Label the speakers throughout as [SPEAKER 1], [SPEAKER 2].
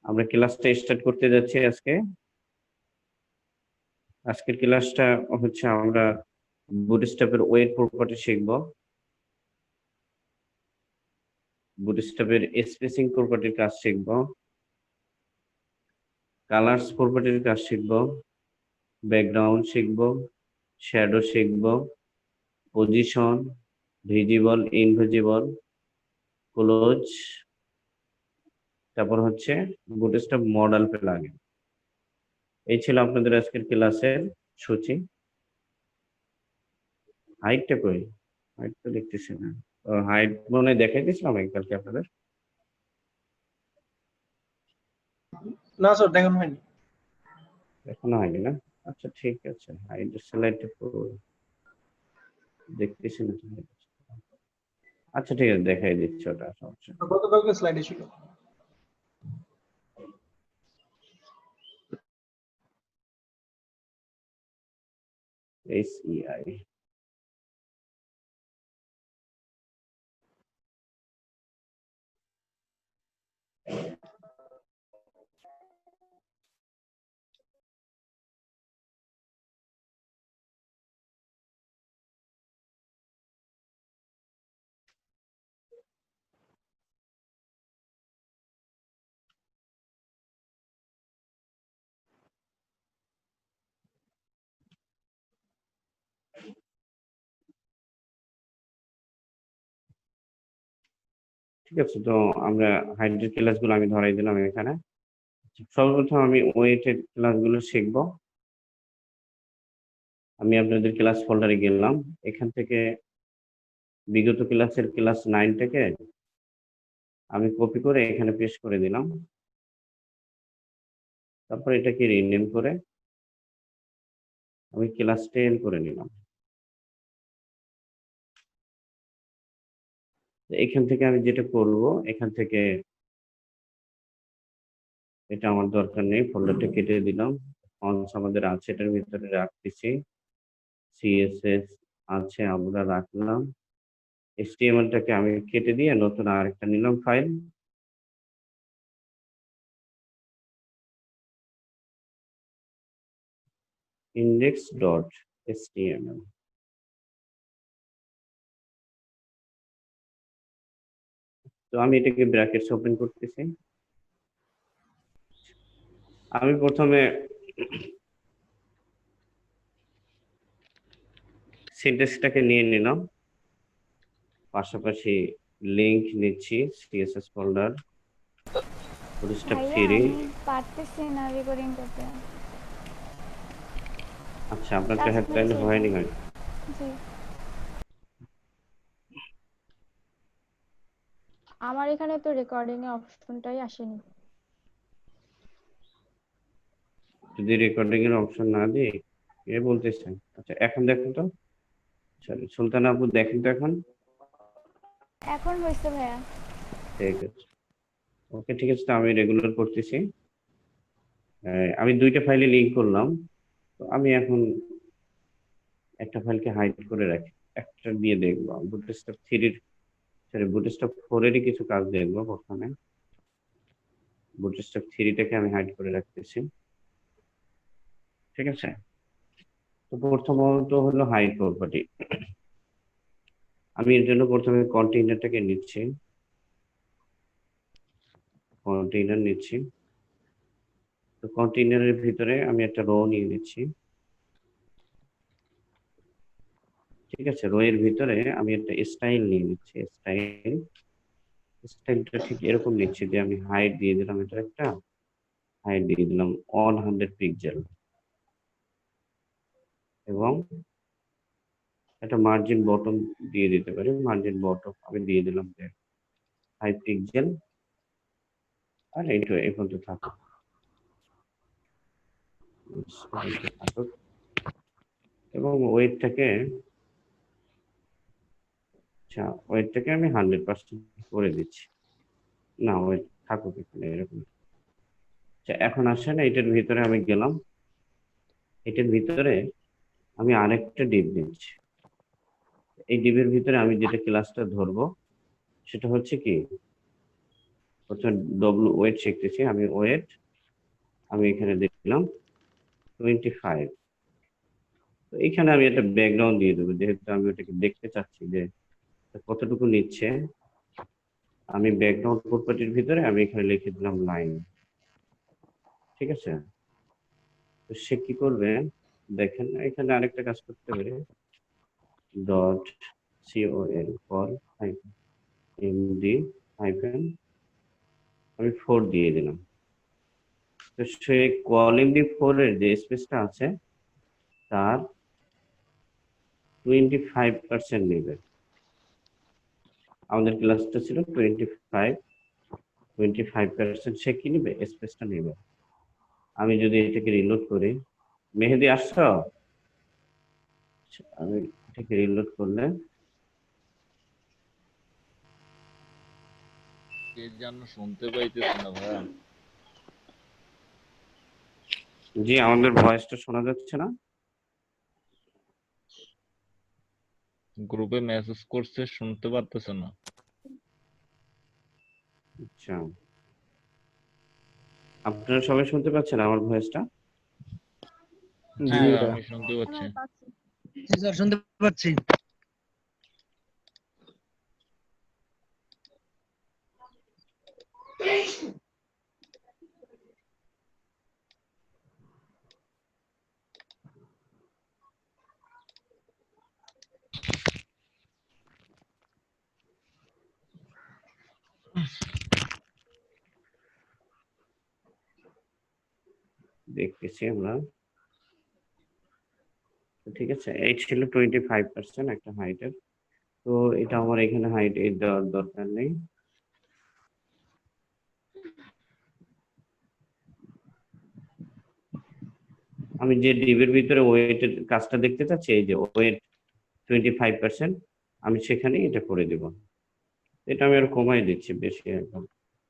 [SPEAKER 1] আমরা ক্লাসটা স্টার্ট করতে যাচ্ছি আজকে। আজকের ক্লাসটা হচ্ছে আমরা বুটস্ট্র্যাপের ওয়েট প্রপার্টি শিখব, বুটস্ট্র্যাপের স্পেসিং প্রপার্টির কাজ শিখব, কালার্স প্রপার্টির কাজ শিখব, ব্যাকগ্রাউন্ড শিখব, শ্যাডো শিখব, পজিশন, ভিজিবল, ইনভিজিবল, ক্লোজ, তারপর হচ্ছে বুটস্ট্র্যাপ মডেল প্লাগইন। এই ছিল আপনাদের আজকের ক্লাসের সূচি। হাইটটা কই? হাইট তো দেখতেছি না। হাইট মনে হয় দেখাই দিয়েছিলাম কালকে আপনাদের।
[SPEAKER 2] না স্যার দেখানো হয়নি।
[SPEAKER 1] এখনো হয়নি না? আচ্ছা ঠিক আছে, হাইট স্লাইডটা পুরো দেখতেছি না। আচ্ছা ঠিক আছে, দেখাই দিচ্ছি, ওটা সমস্যা নেই।
[SPEAKER 2] গতকালকে স্লাইডে ছিল।
[SPEAKER 1] SEI ঠিক আছে, তো আমরা হাইটের ক্লাসগুলো আমি ধরাই দিলাম এখানে। সর্বপ্রথম আমি ওয়েটের ক্লাসগুলো শিখব। আমি আপনাদের ক্লাস ফোল্ডারে গেলাম, এখান থেকে বিগত ক্লাসের ক্লাস 9টাকে আমি কপি করে এখানে পেস্ট করে দিলাম। তারপর এটাকে রিনেম করে আমি ক্লাস 10 করে নিলাম। এখান থেকে আমি যেটা করব, এখান থেকে এটা আমার দরকার নেই, ফোল্ডারটা কেটে দিলাম। ফন্টস আমাদের আছে, এটার ভিতরে রাখতেছি। CSS আছে, আমরা রাখলাম। HTML-টাকে আমি কেটে দিয়ে নতুন আরেকটা নিলাম ফাইল। index.html। তো আমি এটাকে ব্র্যাকেটস ওপেন করতেছি। আমি প্রথমে সিনট্যাক্সটাকে নিয়ে নিলাম, পাশাপাশি লিংক নিচ্ছি, CSS ফোল্ডার, বুটস্ট্র্যাপ 3।
[SPEAKER 3] পারতেছি না রেকর্ডিং করতে।
[SPEAKER 1] আচ্ছা, আপনার তো হেডলাইন হয়নি হয়।
[SPEAKER 3] জি, আমার এখানে তো রেকর্ডিং এর অপশনটাই আসেনি।
[SPEAKER 1] যদি রেকর্ডিং এর অপশন না দিই, কে বলতেছেন? আচ্ছা এখন দেখুন তো, সরি সুলতান আপু, দেখেন তো এখন।
[SPEAKER 3] এখন হইছে ভাইয়া।
[SPEAKER 1] ঠিক আছে, ওকে ঠিক আছে, তো আমি রেগুলার করতেছি। আমি 2টা ফাইলে লিংক করলাম। তো আমি এখন একটা ফাইলকে হাইড করে রাখি, একটা দিয়ে দেখবো। বুটস্ট্র্যাপ 3-এর, সরি বুটস্ট্র্যাপ 4-এরই কিছু কাজ দেখবো প্রথমে। বুটস্ট্র্যাপ 3-টাকে আমি হাইড করে রাখতেছি, ঠিক আছে। তো প্রথমত হলো হাইড প্রপার্টি। আমি এর জন্য প্রথমে কন্টেইনারটাকে নিচ্ছি, কন্টেইনার নিচ্ছি। তো কন্টেইনারের ভিতরে আমি একটা রো নিয়ে নিচ্ছি, ঠিক আছে। রো এর ভিতরে আমি একটা স্টাইল নিয়ে নিচ্ছি, স্টাইলটা ঠিক এরকম নিচ্ছি যে আমি হাইট দিয়ে দিলাম, এটা একটা হাইট দিয়ে দিলাম 100 পিক্সেল, এবং একটা মার্জিন বটম দিয়ে দিতে পারি। মার্জিন বটম আমি দিয়ে দিলাম 5 পিক্সেল, আর এইটা এই পর্যন্ত থাকুক। এবং ওয়েটটাকে, আচ্ছা ওয়েটটাকে আমি 100% করে দিচ্ছি। না, ওয়েট থাকুক এখানে এরকম। আচ্ছা এখন আসেন, এটার ভিতরে আমি গেলাম, এটার ভিতরে আমি আরেকটা ডিপ দিচ্ছি। এই ডিপের ভিতরে আমি যেটা ক্লাসটা ধরবো সেটা হচ্ছে কি, প্রথমে ডব্লিউ ওয়েট শিখতেছি। আমি ওয়েট আমি এখানে দিলাম 25। তো এখানে আমি একটা ব্যাকগ্রাউন্ড দিয়ে দেবো, যেহেতু আমি ওটাকে দেখতে চাচ্ছি যে কতটুকু নিচ্ছে। আমি ব্যাকগ্রাউন্ড প্রপার্টির ভিতরে আমি এখানে লিখে দিলাম লাইন। ঠিক আছে, তো সে কি করবে দেখেন, এখানে আরেকটা কাজ করতে পারে, dot COL call MD hyphen আমি 4 দিয়ে দিলাম। তো সে কল MD4 এর যে স্পেসটা আছে তার 25% নেবে। আমাদের ক্লাসটা ছিল 25% সে কি নেবে, স্পেসটা নেবে। আমি যদি এটাকে রিলোড করি, মেহেদি আসছো? আমি এটাকে রিলোড করলে
[SPEAKER 4] কে যেন শুনতে পাইতেছি না ভাইয়া।
[SPEAKER 1] জি, আমাদের ভয়েসটা শোনা যাচ্ছে না?
[SPEAKER 4] গ্রুপে মেসেজ করছে, শুনতে পারতেছে না।
[SPEAKER 1] আচ্ছা, আপনারা সবাই শুনতে পাচ্ছেন আমার ভয়েসটা?
[SPEAKER 4] হ্যাঁ আমি শুনতে পাচ্ছি।
[SPEAKER 2] জি স্যার, শুনতে পাচ্ছি।
[SPEAKER 1] দেখতেছি আমরা। তো ঠিক আছে, এই ছিল 25% একটা হাইটের। তো এটা আমার এখানে হাইট এর দেওয়ার দরকার নেই। আমি যে ডিবের ভিতরে ওয়েটের কাজটা দেখতে চাচ্ছি, এই যে ওয়েট 25%, আমি সেখানে এটা করে দিব। এটা আমি আর কমাই দিচ্ছি, বেশি একদম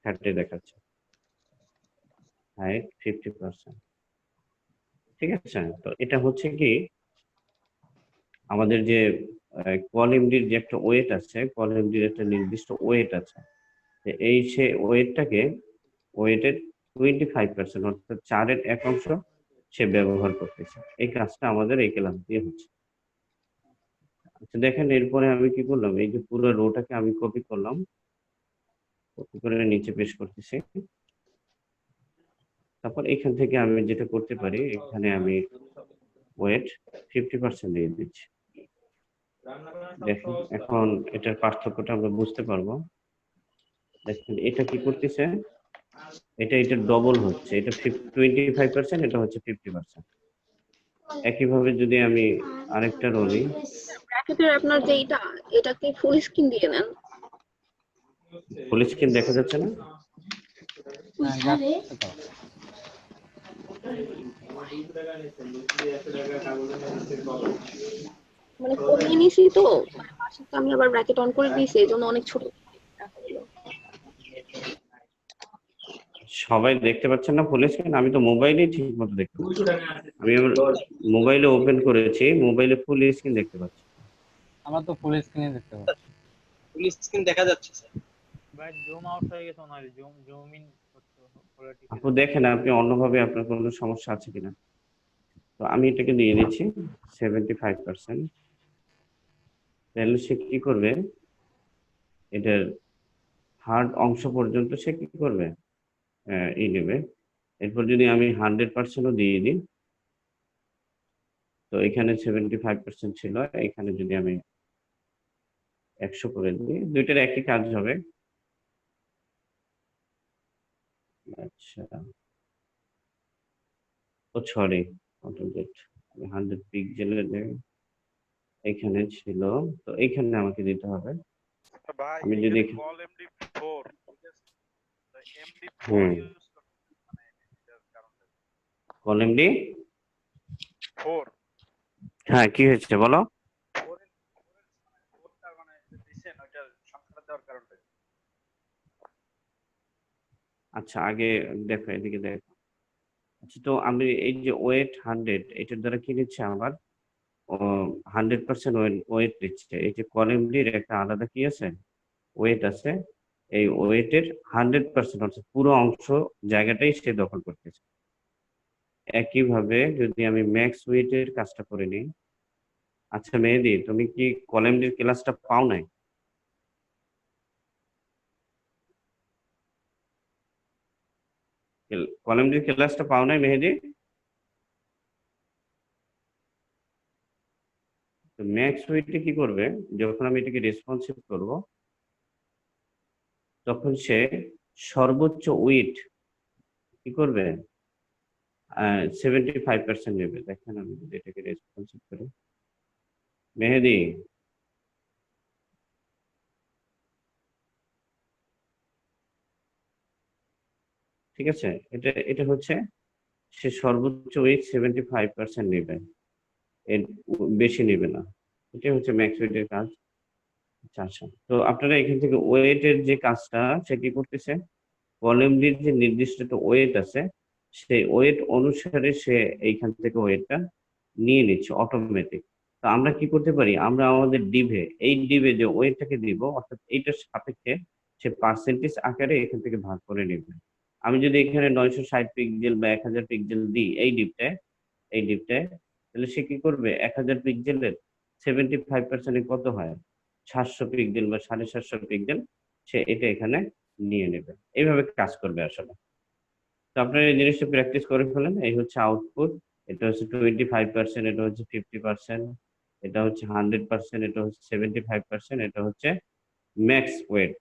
[SPEAKER 1] খাটে দেখাচ্ছে। হাইট 50%। ঠিক আছে, তো এটা হচ্ছে কি আমাদের যে কল এমডির যে একটা ওয়েট আছে, কল এমডির একটা নির্দিষ্ট ওয়েট আছে। এই সে ওয়েটটাকে ওয়েটের 25% অর্থাৎ 4-এর 1 অংশ সে ব্যবহার করতেছে। এই কাজটা আমাদের এই ক্লাস দিয়ে হচ্ছে। আচ্ছা দেখেন, এরপরে আমি কি করলাম, এই যে পুরো রোটাকে আমি কপি করলাম, কপি করে নিচে পেস্ট করতেছি। তারপর এখান থেকে আমি যেটা করতে পারি, এখানে আমি ওয়েট 50% দিয়ে দিচ্ছি। দেখুন এখন এটার পার্থক্যটা আমরা বুঝতে পারবো। দেখেন এটা কি করতেছে, এটা ডবল হচ্ছে, এটা 25%, এটা হচ্ছে 50%। একইভাবে যদি আমি আরেকটা রো নিই,
[SPEAKER 5] ব্র্যাকেটের আপনার যে এটা কি ফুল স্ক্রিন দিয়ে নেন?
[SPEAKER 1] ফুল স্ক্রিন দেখা যাচ্ছে না?
[SPEAKER 5] মানে কমিয়ে নিছি তো, মানে পাশে তো আমি আবার ব্র্যাকেট অন করে দিয়েছি, এই জন্য অনেক ছোট।
[SPEAKER 1] সবাই দেখতে পাচ্ছেন না ফুল স্ক্রিন? আমি তো মোবাইলেই ঠিক মতো দেখতে পাচ্ছি। আমি আমার মোবাইলে ওপেন করেছি, মোবাইলে ফুল স্ক্রিন দেখতে পাচ্ছি।
[SPEAKER 6] আমার তো ফুল স্ক্রিনে দেখতে পাচ্ছি।
[SPEAKER 2] ফুল স্ক্রিন দেখা যাচ্ছে স্যার।
[SPEAKER 6] ভাই জুম আউট হয়ে গেছে মনে হয়, জুম ইন করতে হবে।
[SPEAKER 1] আপনি দেখেন আপনি অন্যভাবে আপনার কোনো সমস্যা আছে কিনা। তো আমি এটাকে দিয়ে দিচ্ছি 75%। তাহলে সে কি করবে, এটার হার্ড অংশ পর্যন্ত সে কি করবে, এই নেবে। এরপর যদি আমি 100%ও দিয়ে দিই, তো এখানে 75% ছিল, এখানে যদি আমি 100 করে দিই, দুইটার একই কাজ হবে। আচ্ছা, ও সরি, কন্ট্রোল জেড, আমি 100 পিক্সেলের এখানে ছিল, তো এইখানে আমাকে দিতে হবে।
[SPEAKER 7] ভাই
[SPEAKER 1] আমি যদি
[SPEAKER 7] কল MD4 MD4
[SPEAKER 1] হুম,
[SPEAKER 7] ইউজ মানে এটার কারণে
[SPEAKER 1] কলম ডি
[SPEAKER 7] 4
[SPEAKER 1] হ্যাঁ, কি হয়েছে বলো?
[SPEAKER 7] 4টা মানে দিছেন ওইটার সংখ্যাটা দেওয়ার কারণে।
[SPEAKER 1] আচ্ছা আগে দেখো, এদিকে দেখো। আচ্ছা, তো আমি এই যে ওয়েট 100, এটার দ্বারা কি নিচ্ছে আমার, ও 100% ওয়েট নিচ্ছে। এই যে কলম ডির একটা আলাদা কি আছে, ওয়েট আছে। এই ওয়েটের 100% অর্থাৎ পুরো অংশ জায়গাটাই সে দখল করতেছে। একইভাবে যদি আমি ম্যাক্স ওয়েটের কাজটা করে নিই। আচ্ছা মেহেদী, তুমি কি কলামটির ক্লাসটা পাও নাই? কলামটির ক্লাসটা পাও নাই মেহেদী? তো ম্যাক্স ওয়েটে কি করবে, যখন আমি এটাকে রেসপন্সিভ করব তখন সে সর্বোচ্চ ওয়েট কি করবে 75% নেবে। দেখেন আমি যদি এটাকে রেসপন্সিভ করি মেহেদী, ঠিক আছে, এটা হচ্ছে সে সর্বোচ্চ ওয়েট 75% নেবে, এর বেশি নেবে না। এটা হচ্ছে ম্যাক্স ওয়েটের কাজ। আচ্ছা, তো আপনারা এখান থেকে ওয়েটের যে কাজটা সে কি করতেছে, কলামটির যে নির্দিষ্ট একটা ওয়েট আছে সেই ওয়েট অনুসারে সে এইখান থেকে ওয়েটটা নিয়ে নিচ্ছে অটোমেটিক। তো আমরা কি করতে পারি, আমরা আমাদের এই ডিভে যে ওয়েটটাকে দিব অর্থাৎ এইটার সাপেক্ষে সে পার্সেন্টেজ আকারে এখান থেকে ভাগ করে নেবে। আমি যদি এখানে 960 পিক্সেল বা 1000 পিক্সেল দিই এই ডিপটায়, তাহলে সে কি করবে 1000 পিক্সেলের 75% কত হয় 700 পিক্সেল বা 750 পিক্সেল, সে এটা এখানে নিয়ে নেবে। এইভাবে কাজ করবে আসলে। তো আপনারা এই জিনিসটা প্র্যাকটিস করে ফেলেন। এই হচ্ছে আউটপুট, এটা হচ্ছে 25%, এটা হচ্ছে 50%, এটা হচ্ছে 100%, এটা হচ্ছে 75%, এটা হচ্ছে ম্যাক্স ওয়েট।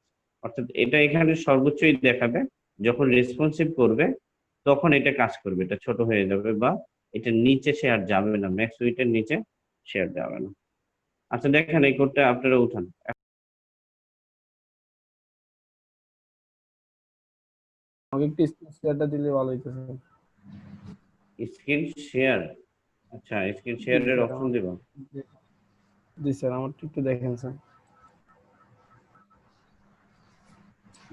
[SPEAKER 1] অর্থাৎ এটা এখানে সর্বোচ্চই দেখাবে, যখন রেসপন্সিভ করবে তখন এটা কাজ করবে, এটা ছোট হয়ে যাবে বা এটা নিচে সে আর যাবে না, ম্যাক্স ওয়েটের নিচে সে আর যাবে না। আচ্ছা দেখেন এই কোডটা আপনারা উঠান।
[SPEAKER 8] আমাকে একটু স্ক্রিন শেয়ারটা দিলে ভালো হইতো স্যার।
[SPEAKER 1] স্ক্রিন শেয়ার, আচ্ছা স্ক্রিন শেয়ারের অপশন দিব।
[SPEAKER 8] জি স্যার, আমার একটু দেখেন স্যার।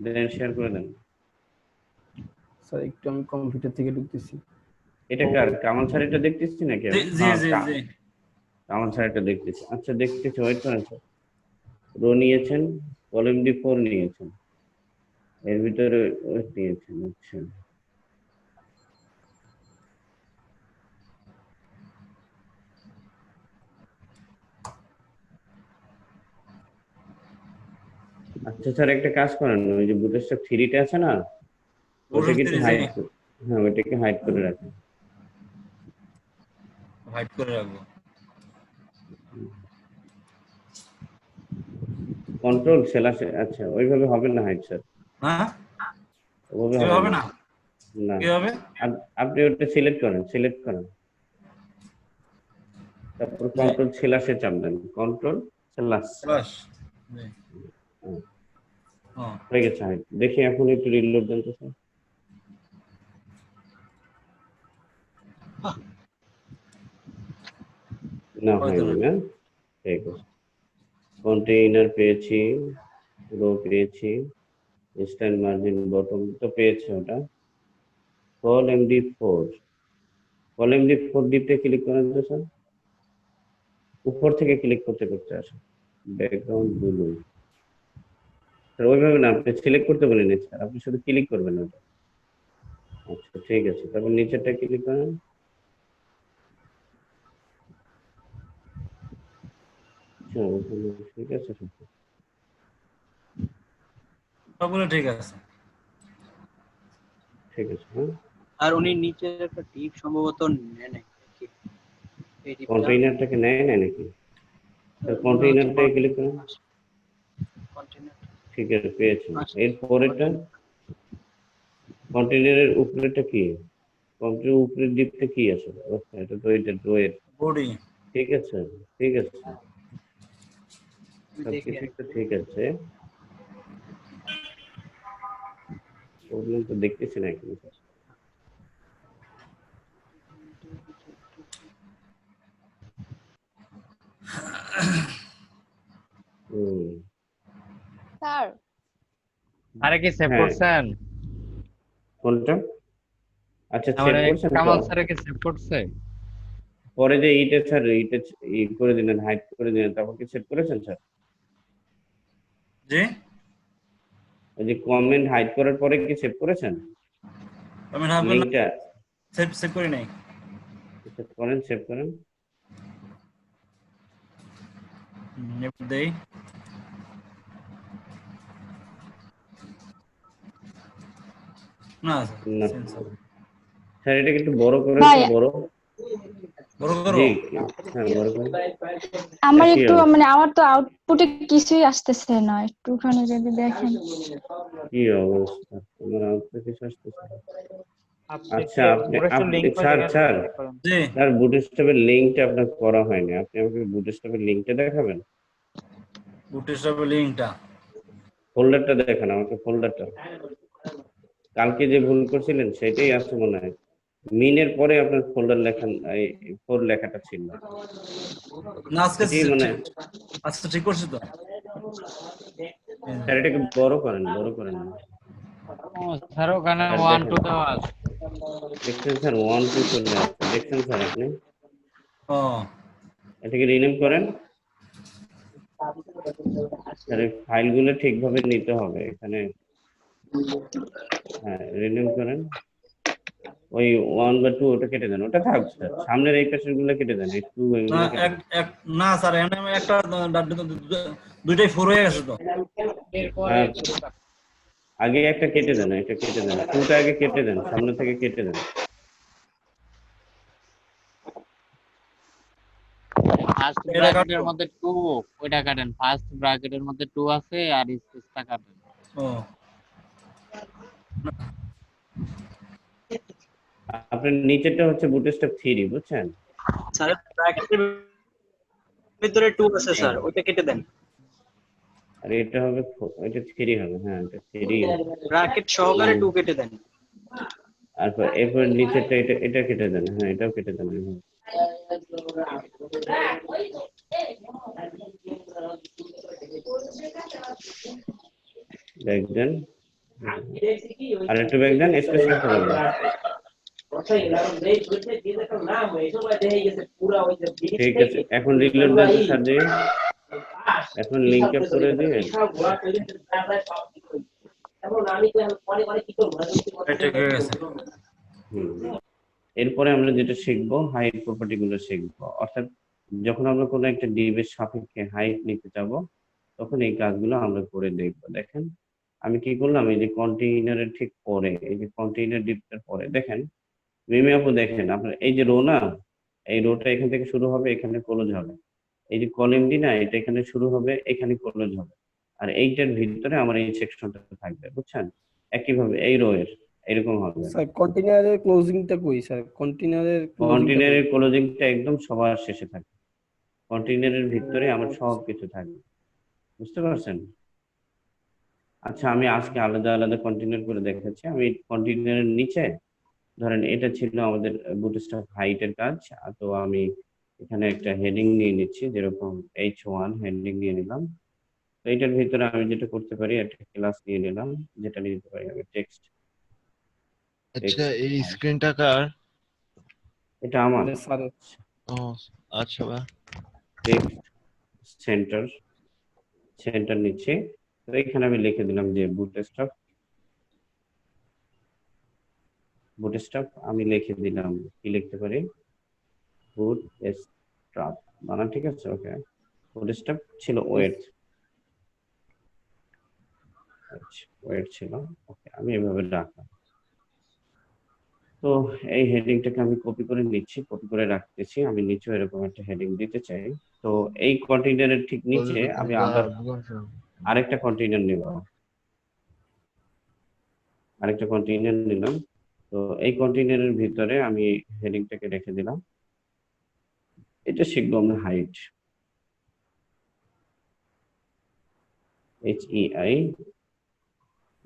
[SPEAKER 1] দেন শেয়ার করে দেন।
[SPEAKER 8] স্যার একটু আমি কম্পিউটার থেকে ঢুকতেছি।
[SPEAKER 1] এটা কার, কামাল স্যার এটা দেখতেছি নাকি আমি?
[SPEAKER 6] জি জি জি
[SPEAKER 1] কামাল স্যার এটা দেখতেছি। আচ্ছা দেখতেছি, ওয়েট করেন স্যার। রো নিয়েছেন, কলাম D4 নিয়েছেন, এর ভিতরে ওয়েট নিয়েছেন। আচ্ছা আচ্ছা স্যার একটা কাজ করেন, ওই যে বুটস্ট্র্যাপ 3টা আছে না, ওটাকে একটু হাইড, হ্যাঁ ওটাকে হাইড করে রাখেন।
[SPEAKER 6] হাইড করে রাখবো।
[SPEAKER 1] কন্ট্রোল স্ল্যাশ, আচ্ছা ওইভাবে হবে না হাইড স্যার,
[SPEAKER 6] হ্যাঁ
[SPEAKER 1] ওইভাবে
[SPEAKER 6] কি
[SPEAKER 1] হবে
[SPEAKER 6] হবে
[SPEAKER 1] না।
[SPEAKER 6] না,
[SPEAKER 1] না
[SPEAKER 6] কি হবে?
[SPEAKER 1] আপনি ওটা সিলেক্ট করেন, তারপর কন্ট্রোল স্ল্যাশে চাপ দেন, কন্ট্রোল স্ল্যাশ
[SPEAKER 6] স্ল্যাশ জি হ্যাঁ
[SPEAKER 1] হয়ে গেছে হাইড। দেখি এখন একটু রিলোড দেন তো স্যার। না হয়নি না, ঠিক আছে। কন্টেইনার পেয়েছি, রো পেয়েছি, স্ট্যান্ড মার্জিন বটম তো পেয়েছি ওটা। কল MD4 ডিপে ক্লিক করেন তো স্যার, উপর থেকে ক্লিক করতে আসে ব্যাকগ্রাউন্ড ব্লু। স্যার ওইভাবে না, আপনি সিলেক্ট করতে বলেন স্যার, আপনি শুধু ক্লিক করবেন ওটা। আচ্ছা ঠিক আছে, তারপর নিচেরটা ক্লিক করেন। আচ্ছা ওখানে ঠিক আছে স্যার।
[SPEAKER 6] সবগুলো ঠিক আছে।
[SPEAKER 1] ঠিক আছে হ্যাঁ।
[SPEAKER 2] আর উনি নিচের একটা টিপ সম্ভবত নেয় নাই নাকি? এই টিপটা
[SPEAKER 1] কন্টেইনারটাকে নেয় না নাকি স্যার? কন্টেইনারটাকে ক্লিক করেন,
[SPEAKER 2] কন্টেইনার
[SPEAKER 1] ঠিক আছে পেয়েছেন। এর পরেরটা কন্টেইনারের উপরেটা কি, কন্টেইনারের উপরের দিকটা কি আছে? আচ্ছা এটা তো এটা ড্রয়ের,
[SPEAKER 6] বডি
[SPEAKER 1] ঠিক আছে ঠিক আছে
[SPEAKER 2] দেখি
[SPEAKER 1] সবকিছু তো ঠিক আছে। প্রবলেম তো দেখতেছি না এখানে স্যার।
[SPEAKER 3] স্যার
[SPEAKER 4] আরে কি সেভ
[SPEAKER 1] হ্যাঁ।
[SPEAKER 4] করছেন?
[SPEAKER 1] কোনটা? আচ্ছা সেভ
[SPEAKER 4] আমারে
[SPEAKER 1] করছেন তো?
[SPEAKER 4] কামাল স্যার কি সেভ করছে?
[SPEAKER 1] পরে যে এইটা স্যার এইটা ই করে দিলেন, হাইড করে দিলেন, তারপর কি সেভ করেছেন স্যার?
[SPEAKER 6] জি
[SPEAKER 1] ওই যে কমেন্ট হাইড করার পরে কি সেভ করেছেন
[SPEAKER 9] আমি না
[SPEAKER 1] লিংকটা?
[SPEAKER 9] সেভ করি নাই।
[SPEAKER 1] সেভ করেন।
[SPEAKER 9] দেই না
[SPEAKER 1] না
[SPEAKER 9] সেন্সর
[SPEAKER 1] স্যার এটা একটু বড় করেন
[SPEAKER 3] ভাই,
[SPEAKER 1] তো, বড়
[SPEAKER 9] বড় করো।
[SPEAKER 1] জি হ্যাঁ বড় করেন।
[SPEAKER 3] আমার
[SPEAKER 1] কি
[SPEAKER 3] একটু
[SPEAKER 1] অবস্থা?
[SPEAKER 3] মানে আমার তো আউটপুটে কিছুই আসতেছে না, একটুখানি যদি দেখেন।
[SPEAKER 1] কি অবস্থা, আমার আউটপুট কিছু আসতেছে না।
[SPEAKER 6] আপনি
[SPEAKER 1] আচ্ছা আপনি
[SPEAKER 6] লিংক
[SPEAKER 1] স্যার
[SPEAKER 9] জি
[SPEAKER 1] স্যার বুটস্ট্র্যাপের লিংকটা আপনার করা হয়নি, আপনি আমাকে বুটস্ট্র্যাপের লিংকটা দেখাবেন?
[SPEAKER 9] বুটস্ট্র্যাপের লিংকটা
[SPEAKER 1] ফোল্ডারটা দেখেন আমাকে, ফোল্ডারটা কালকে যে ভুল করছিলেন সেটাই আছে মনে হয়। মিনের পরে আপনার ফোল্ডার লেখান, এই 4 লেখাটা ছিল
[SPEAKER 9] না আজকে
[SPEAKER 1] এটাই মনে হয়।
[SPEAKER 9] আচ্ছা ঠিক করছি তো।
[SPEAKER 1] স্যার এটাকে বড় করেন, বড় করেন না।
[SPEAKER 6] স্যার ওখানে
[SPEAKER 1] স্যার
[SPEAKER 6] 1
[SPEAKER 1] দেখেন,
[SPEAKER 6] 2 দেওয়া আছে।
[SPEAKER 1] দেখছেন স্যার 1 2 চলে আসছে, দেখছেন স্যার আপনি?
[SPEAKER 9] ও
[SPEAKER 1] এটাকে রিনেম করেন। স্যার এই ফাইলগুলো ঠিকভাবে নিতে হবে এখানে। হ্যাঁ রিনেম করেন। ওই 1 বা 2 ওটা কেটে দেন, ওটা থাক স্যার, সামনের এই পেশেন্ট গুলো কেটে দেন, এই 2
[SPEAKER 9] না
[SPEAKER 1] এগুলো কেটে
[SPEAKER 9] এক
[SPEAKER 1] দেন।
[SPEAKER 9] এক না স্যার এখানে একটা দুইটাই 4 হয়ে গেছে তো।
[SPEAKER 1] হ্যাঁ, আগে একটা কেটে দেন, এটা কেটে দেন, 2টা আগে কেটে দেন, সামনে থেকে কেটে দেন।
[SPEAKER 6] ফার্স্ট
[SPEAKER 9] এটা
[SPEAKER 6] ব্র্যাকেটের
[SPEAKER 9] কাটবো।
[SPEAKER 6] মধ্যে 2 ওইটা কাটেন, ফার্স্ট ব্র্যাকেটের মধ্যে 2 আছে আর স্পেসটা কাটেন।
[SPEAKER 9] ও
[SPEAKER 1] আপনার নিচেরটা হচ্ছে বুটস্ট্র্যাপ 3 বুঝছেন?
[SPEAKER 2] স্যার ব্র্যাকেটের ভিতরে 2 আছে স্যার, ওইটা কেটে দেন।
[SPEAKER 1] আর এটা হবে এটা 3 হবে, হ্যাঁ এটা 3 হবে।
[SPEAKER 2] ব্র্যাকেট সহকারে 2 কেটে দেন।
[SPEAKER 1] আর এরপর নিচেরটা এটা কেটে দেন, হ্যাঁ এটাও কেটে দেন। ব্যাগ দেন, আর একটু ব্যাগ দেন, স্পেস রাখতে পারবেন। ঠিক আছে, এখন রিলোড দেন তো স্যার, দিয়ে এখন লিংক আপ করে দিয়ে।
[SPEAKER 9] এটা হয়ে গেছে।
[SPEAKER 1] এরপরে আমরা যেটা শিখবো হাইট প্রপার্টি গুলো শিখবো, অর্থাৎ যখন আমরা কোনো একটা ডিভের সাপেক্ষে হাইট নিতে যাব তখন এই কাজগুলো আমরা করে দেখবো। দেখেন আমি কি করলাম, এই যে কন্টেইনারের ঠিক পরে, এই যে কন্টেইনার ডিপটার পরে দেখেন মিমি আপু, দেখেন আপনার এই যে রো না, এই রোটা এখান থেকে শুরু হবে, এখানে ক্লোজ হবে। এই যে কলাম ডি না, এটা এখানে শুরু হবে, এখানে ক্লোজ হবে। আর এইটার ভিতরে আমার এই সেকশনটা থাকবে, বুঝছেন? একইভাবে এই রো এর এরকম হবে।
[SPEAKER 8] স্যার কন্টেইনারের ক্লোজিংটা কই স্যার? কন্টেইনারের
[SPEAKER 1] কন্টেইনারের ক্লোজিংটা একদম সবার শেষে থাকে, কন্টেইনারের ভিতরে আমার সব কিছু থাকবে, বুঝতে পারছেন? আচ্ছা আমি আজকে আলাদা আলাদা কন্টেইনার করে দেখাচ্ছি। আমি কন্টেইনারের নিচে ধরেন এটা ছিল আমাদের বুটস্ট্র্যাপ হাইটের কাজ, তো আমি এখানে একটা হেডিং নিয়ে নিচ্ছি, যেরকম H1 হেডিং নিয়ে নিলাম। তো এটার ভিতরে আমি যেটা করতে পারি, একটা ক্লাস নিয়ে নিলাম, যেটা নিতে পারি আমি টেক্সট।
[SPEAKER 10] আচ্ছা এই স্ক্রিনটা কার?
[SPEAKER 1] এটা আমার।
[SPEAKER 8] স্যার
[SPEAKER 10] ও আচ্ছা ভাই।
[SPEAKER 1] টেক্সট সেন্টার নিচ্ছে, তো এখানে আমি লিখে দিলাম যে বুটস্ট্র্যাপ আমি লিখে দিলাম, কি লিখতে পারি, বুটস্ট্র্যাপ বানান ঠিক আছে, ওকে। বুটস্ট্র্যাপ ছিল ওয়েট ছিল, ওকে আমি এভাবে রাখলাম। তো এই হেডিংটাকে আমি কপি করে নিচ্ছি, কপি করে রাখতেছি, আমি নিচে এরকম একটা হেডিং দিতে চাই। তো এই কন্টেইনারের ঠিক নিচে আমি আবার আরেকটা কন্টেইনার নেব, আরেকটা কন্টেইনার নিলাম। তো এই কন্টেইনারের ভিতরে আমি হেডিংটাকে রেখে দিলাম। এটা শিখবো আমরা হাইট,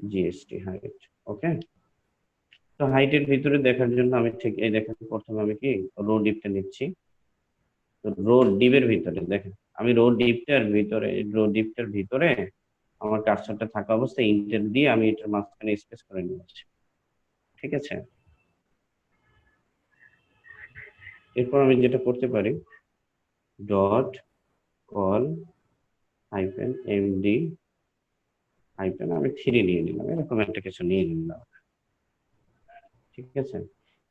[SPEAKER 1] HEIGST হাইট, ওকে। তো হাইটের ভিতরে দেখার জন্য আমি ঠিক এই দেখেন, প্রথমে আমি কি রো ডিপটা নিচ্ছি। তো রো ডিপের ভিতরে দেখেন আমি রো ডিপটার ভিতরে আমার কার্সরটা থাকা অবস্থায় ইন্টার দিয়ে আমি এটার মাঝখানে স্পেস করে নিচ্ছি, ঠিক আছে। এরপর আমি যেটা করতে পারি, ডট কল -md হাইফেন আমি 3 নিয়ে নিলাম, এরকম একটা কিছু নিয়ে নিলাম। ঠিক আছে,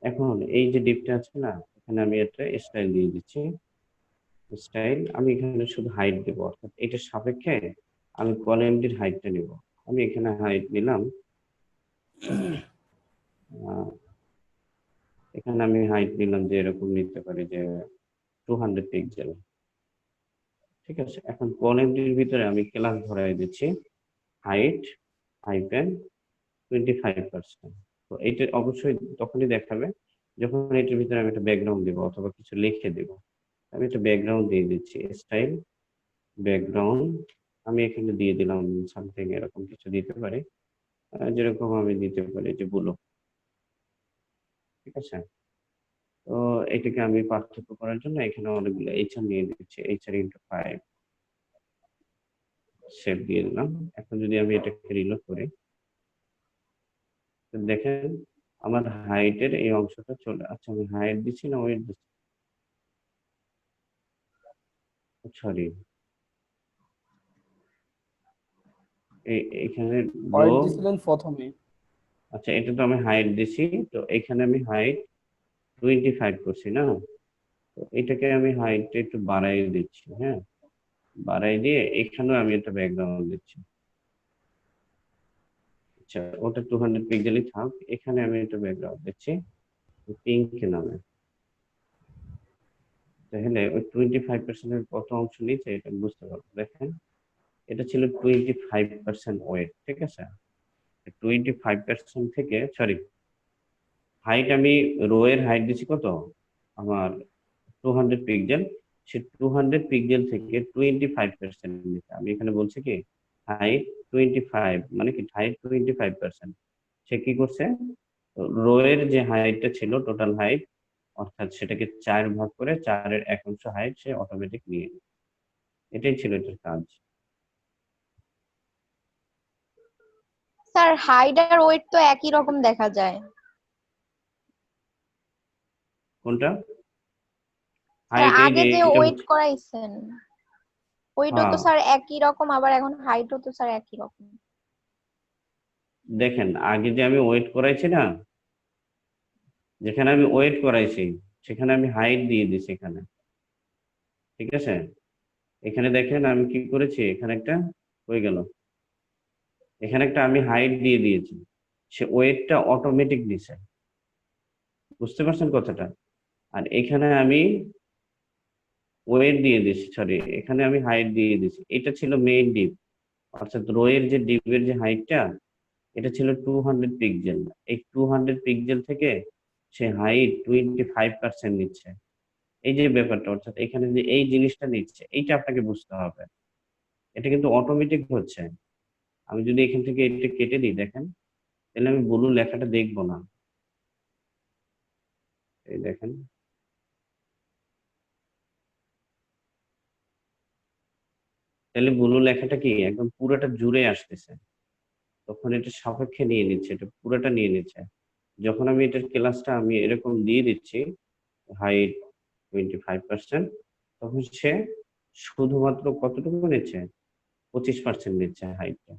[SPEAKER 1] এখন এই যে ডিপটা আছে না, এখানে আমি একটা স্টাইল দিয়ে দিচ্ছি। স্টাইল আমি এখানে শুধু হাইট দেব, অর্থাৎ এটার সাপেক্ষে আমি কলামটির হাইটটা নেব। আমি এখানে হাইট নিলাম, এখানে আমি হাইট নিলাম যে এরকম নিতে পারি যে 200 পিক্সেল। ঠিক আছে, এখন কলামটির ভিতরে আমি ক্লাস ধরাই দিচ্ছি হাইট হাইফেন 25%। তো এইটা অবশ্যই তখনই দেখাবে যখন এটার ভিতরে আমি একটা ব্যাকগ্রাউন্ড দেবো অথবা কিছু লিখে দেব। আমি একটা ব্যাকগ্রাউন্ড দিয়ে দিচ্ছি, স্টাইল ব্যাকগ্রাউন্ড আমি এখানে দিয়ে দিলাম সামথিং এরকম কিছু দিতে পারি, যেরকম আমি দিতে পারি যে ব্লু। ঠিক আছে, তো এটাকে আমি পার্থক্য করার জন্য এখানে অনেকগুলো এইচআর নিয়ে দিচ্ছি, এইচআর ইন্টু 5 সেভ দিয়ে দিলাম। এখন যদি আমি এটাকে রিলোড করি, তো দেখেন আমার হাইটের এই অংশটা চলে, আচ্ছা আমি হাইট দিচ্ছি না ওয়েট দিচ্ছি, সরি এখানে
[SPEAKER 8] পয়েন্ট দিছিলেন প্রথমে।
[SPEAKER 1] আচ্ছা এটা তো আমি হাইট দিছি, তো এখানে আমি হাইট 25 করছি না, তো এটাকে আমি হাইটটা একটু বাড়াই দিচ্ছি। হ্যাঁ, বাড়াই দিয়ে এখানেও আমি একটা ব্যাকগ্রাউন্ড দিচ্ছি। আচ্ছা ওটা 200 পিক্সেলই থাক, এখানে আমি একটা ব্যাকগ্রাউন্ড দিচ্ছি পিঙ্ক নামে। তাহলে ওই 25% কত অংশ নিচ্ছে এটা বুঝতে পারবো। দেখেন এটা ছিল 25% ওয়েট। ঠিক আছে, 25% থেকে সরি হাইট আমি রো এর হাইট দিচ্ছি কত আমার 200 পিক্সেল, সে 200 পিক্সেল থেকে 25% নিচ্ছে। আমি এখানে বলছি কি হাইট 25 মানে কি হাইট 25%। সে কি করছে, রো এর যে হাইটটা ছিল টোটাল হাইট, অর্থাৎ সেটাকে 4 ভাগ করে 4-এর 1 অংশ হাইট সে অটোমেটিক নিয়ে নিল। এটাই ছিল এটার কাজ।
[SPEAKER 5] স্যার হাইট আর ওয়েট তো একই রকম দেখা যায়।
[SPEAKER 1] কোনটা?
[SPEAKER 5] স্যার
[SPEAKER 1] হাইট এই
[SPEAKER 5] আগে
[SPEAKER 1] যে
[SPEAKER 5] যে
[SPEAKER 1] এটা
[SPEAKER 5] ওয়েট
[SPEAKER 1] হচ্ছে,
[SPEAKER 5] করাইছেন ওইটাও তো
[SPEAKER 1] হ্যাঁ
[SPEAKER 5] স্যার একই রকম, আবার এখন হাইটও তো স্যার একই রকম।
[SPEAKER 1] দেখেন আগে যে আমি ওয়েট করাইছি না, যেখানে আমি ওয়েট করাইছি সেখানে আমি হাইট দিয়ে দিছি এখানে। ঠিক আছে, এখানে দেখেন আমি কি করেছি, এখানে একটা হয়ে গেল, এখানে একটা আমি হাইট দিয়ে দিয়েছি, সে ওয়েটটা অটোমেটিক দিছে। বুঝতে পারছেন কথাটা? আর এখানে আমি ওয়েট দিয়ে দিছি, সরি এখানে আমি হাইট দিয়ে দিছি। এটা ছিল মেইন ডিপ, অর্থাৎ রো এর যে ডিপের যে হাইটটা এটা ছিল 200 পিক্সেল। এই 200 পিক্সেল থেকে সে হাইট 25% নিচ্ছে। এই যে ব্যাপারটা, অর্থাৎ এখানে যে এই জিনিসটা নিচ্ছে এইটা আপনাকে বুঝতে হবে। এটা কিন্তু অটোমেটিক হচ্ছে। আমি যদি এখান থেকে এটা কেটে দিই দেখেন, তাহলে আমি ব্লু লেখাটা দেখবো না। এই দেখেন তাহলে ব্লু লেখাটা কি একদম পুরোটা জুড়ে আসতেছে, তখন এটা সাপেক্ষে নিয়ে নিচ্ছে, এটা পুরোটা নিয়ে নিচ্ছে। যখন আমি এটার ক্লাসটা আমি এরকম দিয়ে দিচ্ছি হাইট 25%, তখন সে শুধুমাত্র কতটুকু নিচ্ছে 25% নিচ্ছে হাইটটা।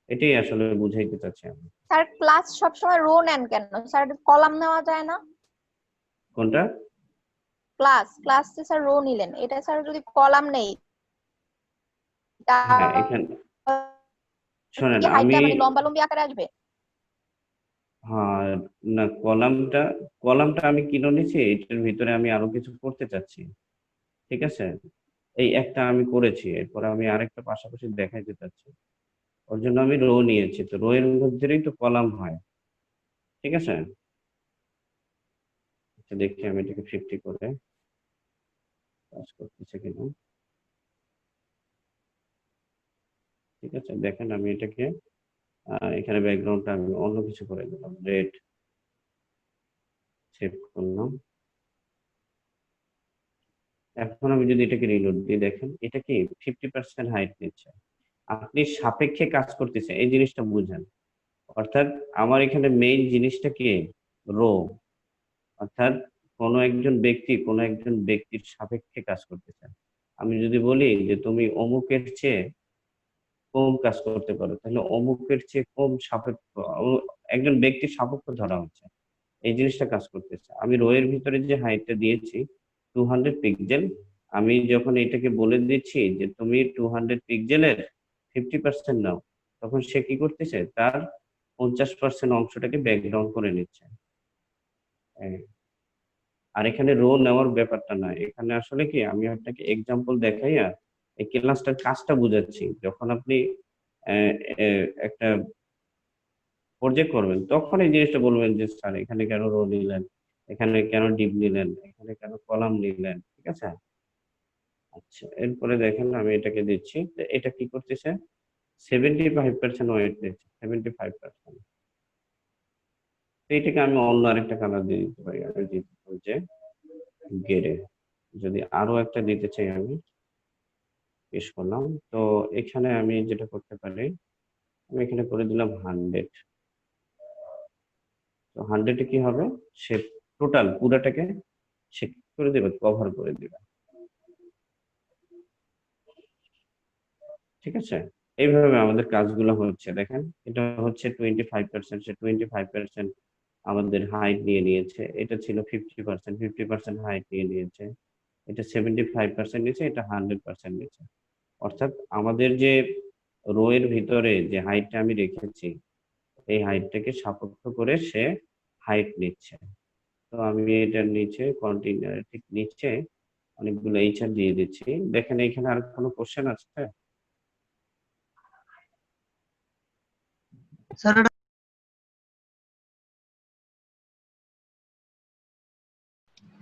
[SPEAKER 1] এটাই আসলে বুঝাইতে চাচ্ছি আমি।
[SPEAKER 5] স্যার ক্লাস সবসময় রো নেন কেন স্যার? কলাম নেওয়া যায় না?
[SPEAKER 1] কোনটা?
[SPEAKER 5] ক্লাস স্যার রো নিলেন, এটা স্যার যদি কলাম নেই
[SPEAKER 1] হ্যাঁ এখানে শোনেন আমি,
[SPEAKER 5] হাইটটা মানে লম্বালম্বি আকারে আসবে।
[SPEAKER 1] হ্যাঁ না কলামটা আমি কিনে নিয়েছি, এটার ভিতরে আমি আরো কিছু করতে চাচ্ছি। ঠিক আছে, এই একটা আমি করেছি, এরপর আমি আরেকটা পাশাপাশি দেখাইতে চাচ্ছি, ওর জন্য আমি রো নিয়েছি। তো রো এর মধ্যেই তো কলাম হয়। ঠিক আছে, আচ্ছা দেখি আমি এটাকে 50 করে কাজ করতেছে কিনা। ঠিক আছে, দেখেন আমি এটাকে এখানে ব্যাকগ্রাউন্ডটা আমি অন্য কিছু করে দিলাম, রেড সেভ করলাম। এখন আমি যদি এটাকে রিলোড দিই দেখেন এটা কি 50% হাইট নিচ্ছে। আপনি সাপেক্ষে কাজ করতেছে এই জিনিসটা বুঝেন, অর্থাৎ আমার এখানে মেইন জিনিসটা কি রো, অর্থাৎ কোনো একজন ব্যক্তির সাপেক্ষে কাজ করতেছে। আমি যদি বলি যে তুমি অমুকের চেয়ে কম কাজ করতে পারো, তাহলে অমুকের চেয়ে কম সাপেক্ষ একজন ব্যক্তির সাপেক্ষ ধরা হচ্ছে, এই জিনিসটা কাজ করতেছে। আমি রো এর ভিতরে যে হাইটটা দিয়েছি 200 পিক্সেল, আমি যখন এটাকে বলে দিচ্ছি যে তুমি 200 পিক্সেলের 50% নাও, তখন সে কি করতেছে, তার 50% অংশটাকে ব্যাকগ্রাউন্ড করে নিচ্ছে। আর এখানে রো নেওয়ার ব্যাপারটা না, এখানে আসলে কি আমি আপনাকে এক্সাম্পল দেখাইয়া এই ক্লাসটার কাজটা বুঝাচ্ছি। যখন আপনি একটা প্রজেক্ট করবেন তখন এই জিনিসটা বলবেন যে স্যার এখানে কেন রো নিলেন, এখানে কেন ডিপ নিলেন, এখানে কেন কলাম নিলেন, ঠিক আছে। আচ্ছা, এরপরে দেখেন আমি এটাকে দিচ্ছি, তো এটা কি করতেছে 75% ওয়েট দিচ্ছে, 75%। তো এটাকে আমি অন্য আরেকটা কালার দিয়ে দিতে পারি, আমি দিতে পারি যে গেরে, যদি আরো একটা দিতে চাই আমি পেশ করলাম। তো এখানে আমি যেটা করতে পারি, আমি এখানে করে দিলাম 100। তো 100 কি হবে, সে টোটাল পুরাটাকে সে করে দেবে, কভার করে দেবে, ঠিক আছে। এইভাবে আমাদের কাজগুলো হচ্ছে। দেখেন এটা হচ্ছে 25%, সে 25% আমাদের হাইট নিয়ে নিয়েছে, এটা ছিল 50%, 50% হাইট নিয়ে নিয়েছে, এটা 75% নিয়েছে, এটা 100% নিয়েছে। অর্থাৎ আমাদের যে রো এর ভিতরে যে হাইটটা আমি রেখেছি, এই হাইটটাকে সাপেক্ষ করে সে হাইট নিচ্ছে। তো আমি এটার নিচে কন্টিনিউ ঠিক নিচে অনেকগুলো এইচআর দিয়ে দিচ্ছি। দেখেন এখানে আর কোনো কোশ্চেন আছে?
[SPEAKER 2] স্যার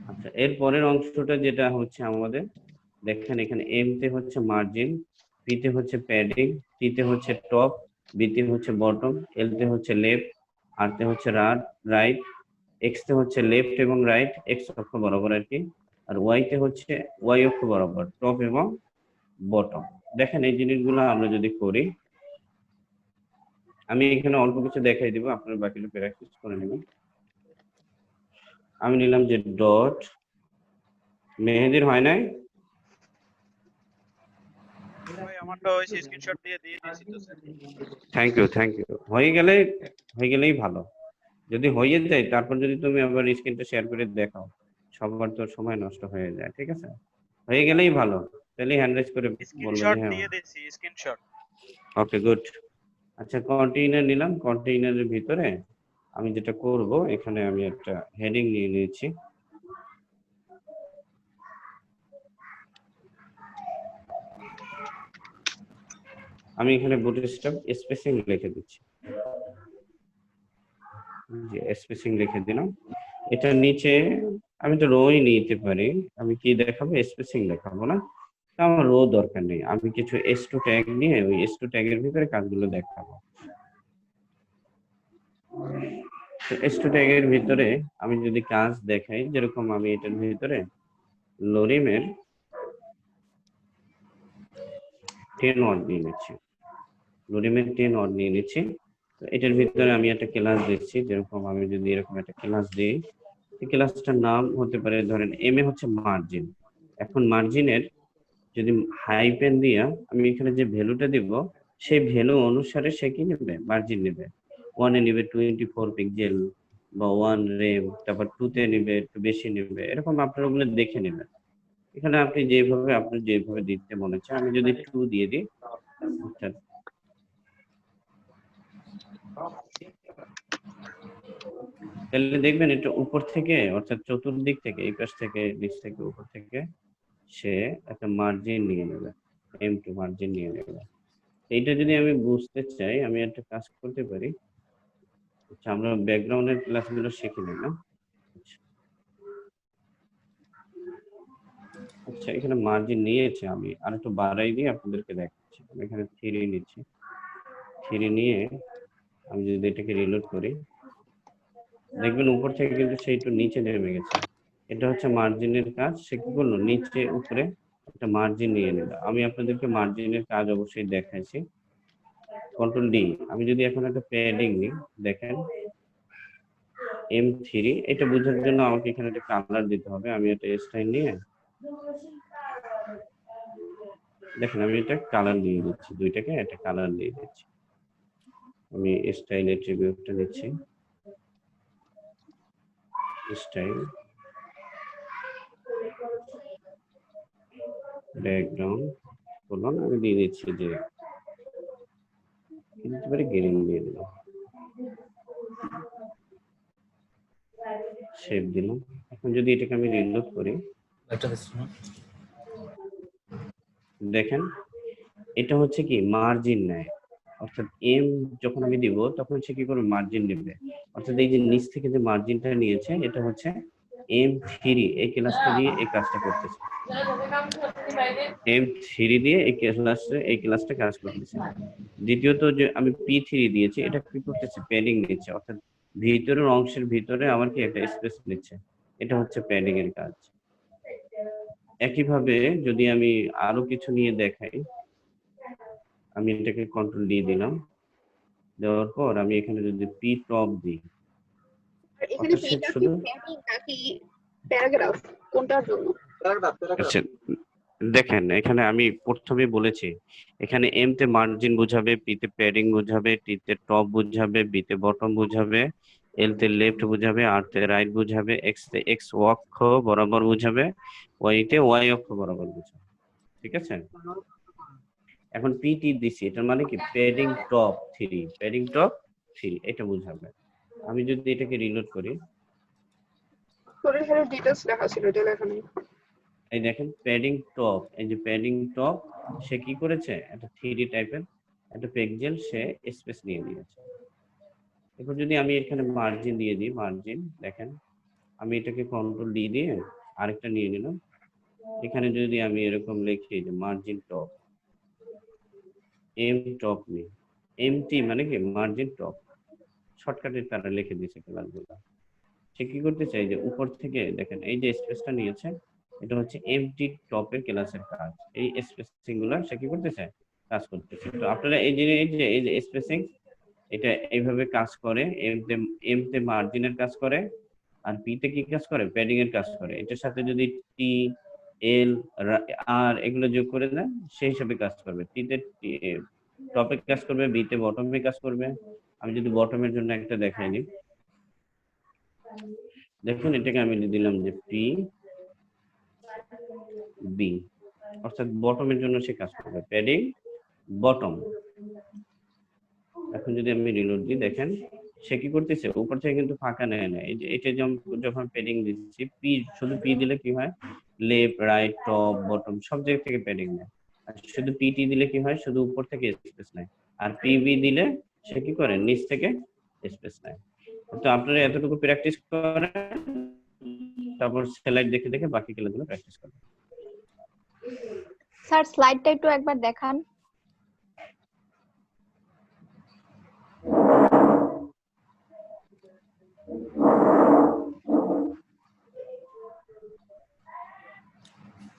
[SPEAKER 1] আচ্ছা, এর পরের অংশটা যেটা হচ্ছে আমাদের, দেখেন এখানে এম তে হচ্ছে মার্জিন, পি তে হচ্ছে প্যাডিং, টি তে হচ্ছে টপ, বি তে হচ্ছে বটম, এল তে হচ্ছে লেফট, আর তে হচ্ছে রাইট, এক্স তে হচ্ছে লেফট এবং রাইট, এক্স অক্ষ বরাবর আর কি, আর ওয়াই তে হচ্ছে ওয়াই অক্ষ বরাবর টপ এবং বটম। দেখেন এই জিনিসগুলো আমরা যদি করি, আমি এখানে অল্প কিছু দেখাই দিব, আপনারা বাকিটা প্র্যাকটিস করে নেবেন। আমি নিলাম যে ডট, মেহেদির হয় নাই,
[SPEAKER 7] ভাই আমারটা হয়েছে, স্ক্রিনশট দিয়ে দিয়েছি তো স্যার।
[SPEAKER 1] Thank you. হয়ে গেলেই ভালো। যদি হয়ে যায় তারপর যদি তুমি আবার স্ক্রিনটা শেয়ার করে দেখাও, সবার তো সময় নষ্ট হয়ে যায়, ঠিক আছে। হয়ে গেলেই ভালো, তাহলে হ্যান্ড রাইজ করে বলবেন
[SPEAKER 7] স্ক্রিনশট
[SPEAKER 1] হ্যাঁ।
[SPEAKER 7] দিয়ে দিয়েছি, স্ক্রিনশট।
[SPEAKER 1] Okay good. আচ্ছা, কন্টেইনার নিলাম, কন্টেইনারের ভিতরে আমি যেটা করব, এখানে আমি একটা হেডিং নিয়ে নিয়েছি। আমি এখানে বুটস্ট্র্যাপ স্পেসিং লিখে দিচ্ছি, যে স্পেসিং লিখে দিলাম। এটার নিচে আমি তো রোই নিতে পারি, আমি কি দেখাবো, স্পেসিং দেখাবো না, তো আমার রো দরকার নেই, আমি কিছু S2 ট্যাগ নিয়ে ওই S2 ট্যাগের ভিতরে কাজগুলো দেখাবো। তো S2 ট্যাগের ভিতরে আমি যদি কাজ দেখাই, যেরকম আমি এটার ভিতরে লোরিমের 10 ওয়ার্ড নিয়ে নিচ্ছি, লোরিমের 10 ওয়ার্ড নিয়ে নিচ্ছি। তো এটার ভিতরে আমি একটা ক্লাস দিচ্ছি, যেরকম আমি যদি এরকম একটা ক্লাস দিই, এই ক্লাসটার নাম হতে পারে ধরেন এম এ হচ্ছে মার্জিন। এখন মার্জিনের যদি হাইপেন দিয়া আমি এখানে যে ভ্যালুটা দিব, সেই ভ্যালু অনুসারে সে কি নেবে, মার্জিন নেবে। 1 এ নেবে 24 পিক্সেল বা 1 রেম, তারপর 2 তে নেবে একটু বেশি নেবে, এরকম আপনারা ওগুলো দেখে নেবেন। এখানে আপনি যেভাবে দিতে মনে হচ্ছে, আমি যদি 2 দিয়ে দিই, অর্থাৎ তাহলে দেখবেন এটা উপর থেকে, অর্থাৎ চতুর্দিক থেকে, এই পাশ থেকে, নিচ থেকে, উপর থেকে সে একটা মার্জিন নিয়ে নেবে, M2 মার্জিন নিয়ে নেবে। এইটা যদি আমি বুঝতে চাই, আমি একটা কাজ করতে পারি। আচ্ছা, আমরা ব্যাকগ্রাউন্ডের ক্লাসগুলো শিখে নিলাম। আচ্ছা, এখানে মার্জিন নিয়েছে, আমি আর একটু বাড়াই দিয়ে আপনাদেরকে দেখাচ্ছি। আমি এখানে 3 নিচ্ছি, 3 নিয়ে আমি যদি এটাকে রিলোড করি, দেখবেন উপর থেকে কিন্তু সে একটু নিচে নেমে গেছে। এটা হচ্ছে মার্জিনের কাজ, সে কি করলো, নিচে উপরে একটা মার্জিন নিয়ে নিল। আমি আপনাদেরকে মার্জিনের কাজ অবশ্যই দেখাইছি। কন্ট্রোল ডি, আমি যদি এখন একটা প্যাডিং নিই, দেখেন M3, এটা বোঝার জন্য আমাকে এখানে একটা কালার দিতে হবে। আমি একটা স্টাইল নিয়ে দেখেন আমি এটা কালার দিয়ে দিচ্ছি, দুইটাকে একটা কালার দিয়ে দিচ্ছি। আমি স্টাইল অ্যাট্রিবিউটটা নিচ্ছি, স্টাইল ব্যাকগ্রাউন্ড বললাম, আমি দিয়ে দিচ্ছি যে দিতে পারি গ্রিন দিয়ে দিলাম, শেপ দিলাম। এখন যদি এটাকে আমি রিলোড করি, দেখেন এটা হচ্ছে কি মার্জিন নেয়, অর্থাৎ এম যখন আমি দিব তখন সে কি করবে, মার্জিন নেবে। অর্থাৎ এই যে নিচ থেকে যে মার্জিনটা নিয়েছে এটা হচ্ছে M3, এই ক্লাসটা দিয়ে এই কাজটা করতেছে, M3 দিয়ে এই ক্লাসটা কাজ করতেছে। দ্বিতীয়ত যে আমি P3 দিয়েছি, এটা কি করতেছে, প্যাডিং নিচ্ছে, অর্থাৎ ভিতরের অংশের ভিতরে আমার কি একটা স্পেস নিচ্ছে, এটা হচ্ছে প্যাডিং এর কাজ। একইভাবে যদি আমি আরো কিছু নিয়ে দেখাই, আমি এটাকে কন্ট্রোল দিয়ে দিলাম, দেওয়ার পর আমি এখানে যদি পি টপ দিই,
[SPEAKER 5] এখানে
[SPEAKER 1] অর্থাৎ
[SPEAKER 5] পেটা কি
[SPEAKER 1] শুধু
[SPEAKER 5] প্যাডিং নাকি প্যারাগ্রাফ, কোনটার জন্য?
[SPEAKER 1] আচ্ছা দেখেন এখানে আমি প্রথমে বলেছি, এখানে এম তে মার্জিন বুঝাবে, পি তে প্যাডিং বুঝাবে, টি তে টপ বুঝাবে, বি তে বটম বুঝাবে, এল তে লেফট বুঝাবে, আর তে রাইট বুঝাবে, এক্স তে এক্স অক্ষ বরাবর বুঝাবে, ওয়াই তে ওয়াই অক্ষ বরাবর বুঝাবে। ঠিক আছে, এখন পিটি দিছি, এটার মানে কি প্যাডিং টপ 3, প্যাডিং টপ 3 এটা বুঝাবে। আমি যদি এটাকে রিলোড করি,
[SPEAKER 5] তোর এখানে ডিটেইলস লেখা ছিল, এটা লেখা নেই।
[SPEAKER 1] এই দেখেন প্যাডিং টপ, এই যে প্যাডিং টপ সে কি করেছে, একটা 3D টাইপের একটা পেক্সেল সে স্পেস নিয়ে নিয়েছে। এরপর যদি আমি এখানে মার্জিন দিয়ে দিই, মার্জিন দেখেন আমি এটাকে কন্ট্রোল ডি দিয়ে আরেকটা নিয়ে নিলাম, এখানে যদি আমি এরকম লিখি যে মার্জিন টপ, এম টপ নেই, এমটি মানে কি মার্জিন টপ, শর্টকাটে তারা লিখে দিয়েছে কালারগুলো। সে কি করতে চাই যে উপর থেকে দেখেন এই যে স্পেসটা নিয়েছে, এটা হচ্ছে এমটি টপের ক্লাসের কাজ, এই স্পেসিং গুলো সে কি করতেছে, কাজ করতেছে। তো আপনারা এই যে স্পেসিং এটা এইভাবে কাজ করে, এম তে মার্জিনের কাজ করে, আর পি তে কি কাজ করে, প্যাডিং এর কাজ করে। এটার সাথে যদি টি এল আর এগুলো যোগ করে দেন সেই হিসাবে কাজ করবে। টি তে টপে কাজ করবে, বি তে বটমে কাজ করবে। আমি যদি বটমের জন্য একটা দেখাই নিই, দেখুন এটাকে আমি দিলাম যে পি বি, অর্থাৎ বটমের জন্য সে কাজ করবে, প্যাডিং বটম। এখন যদি আমি রিলোড দিই, দেখেন সে কি করতেছে, উপর থেকে কিন্তু ফাঁকা নেয় না। এই যে এটা যখন প্যাডিং দিচ্ছি, পি শুধু পি দিলে কি হয়, লেফট রাইট টপ বটম সব জায়গা থেকে প্যাডিং নেয়, আর শুধু পিটি দিলে কি হয়, শুধু উপর থেকে স্পেস নেয়, আর পিবি দিলে সে কি করে, নিচ থেকে স্পেস নেয়। তো আপনারা এতটুকু প্র্যাকটিস করেন, তারপর স্লাইড দেখে দেখে বাকি খেলাধুলা প্র্যাকটিস করবেন।
[SPEAKER 3] স্যার স্লাইডটা একটু একবার দেখান।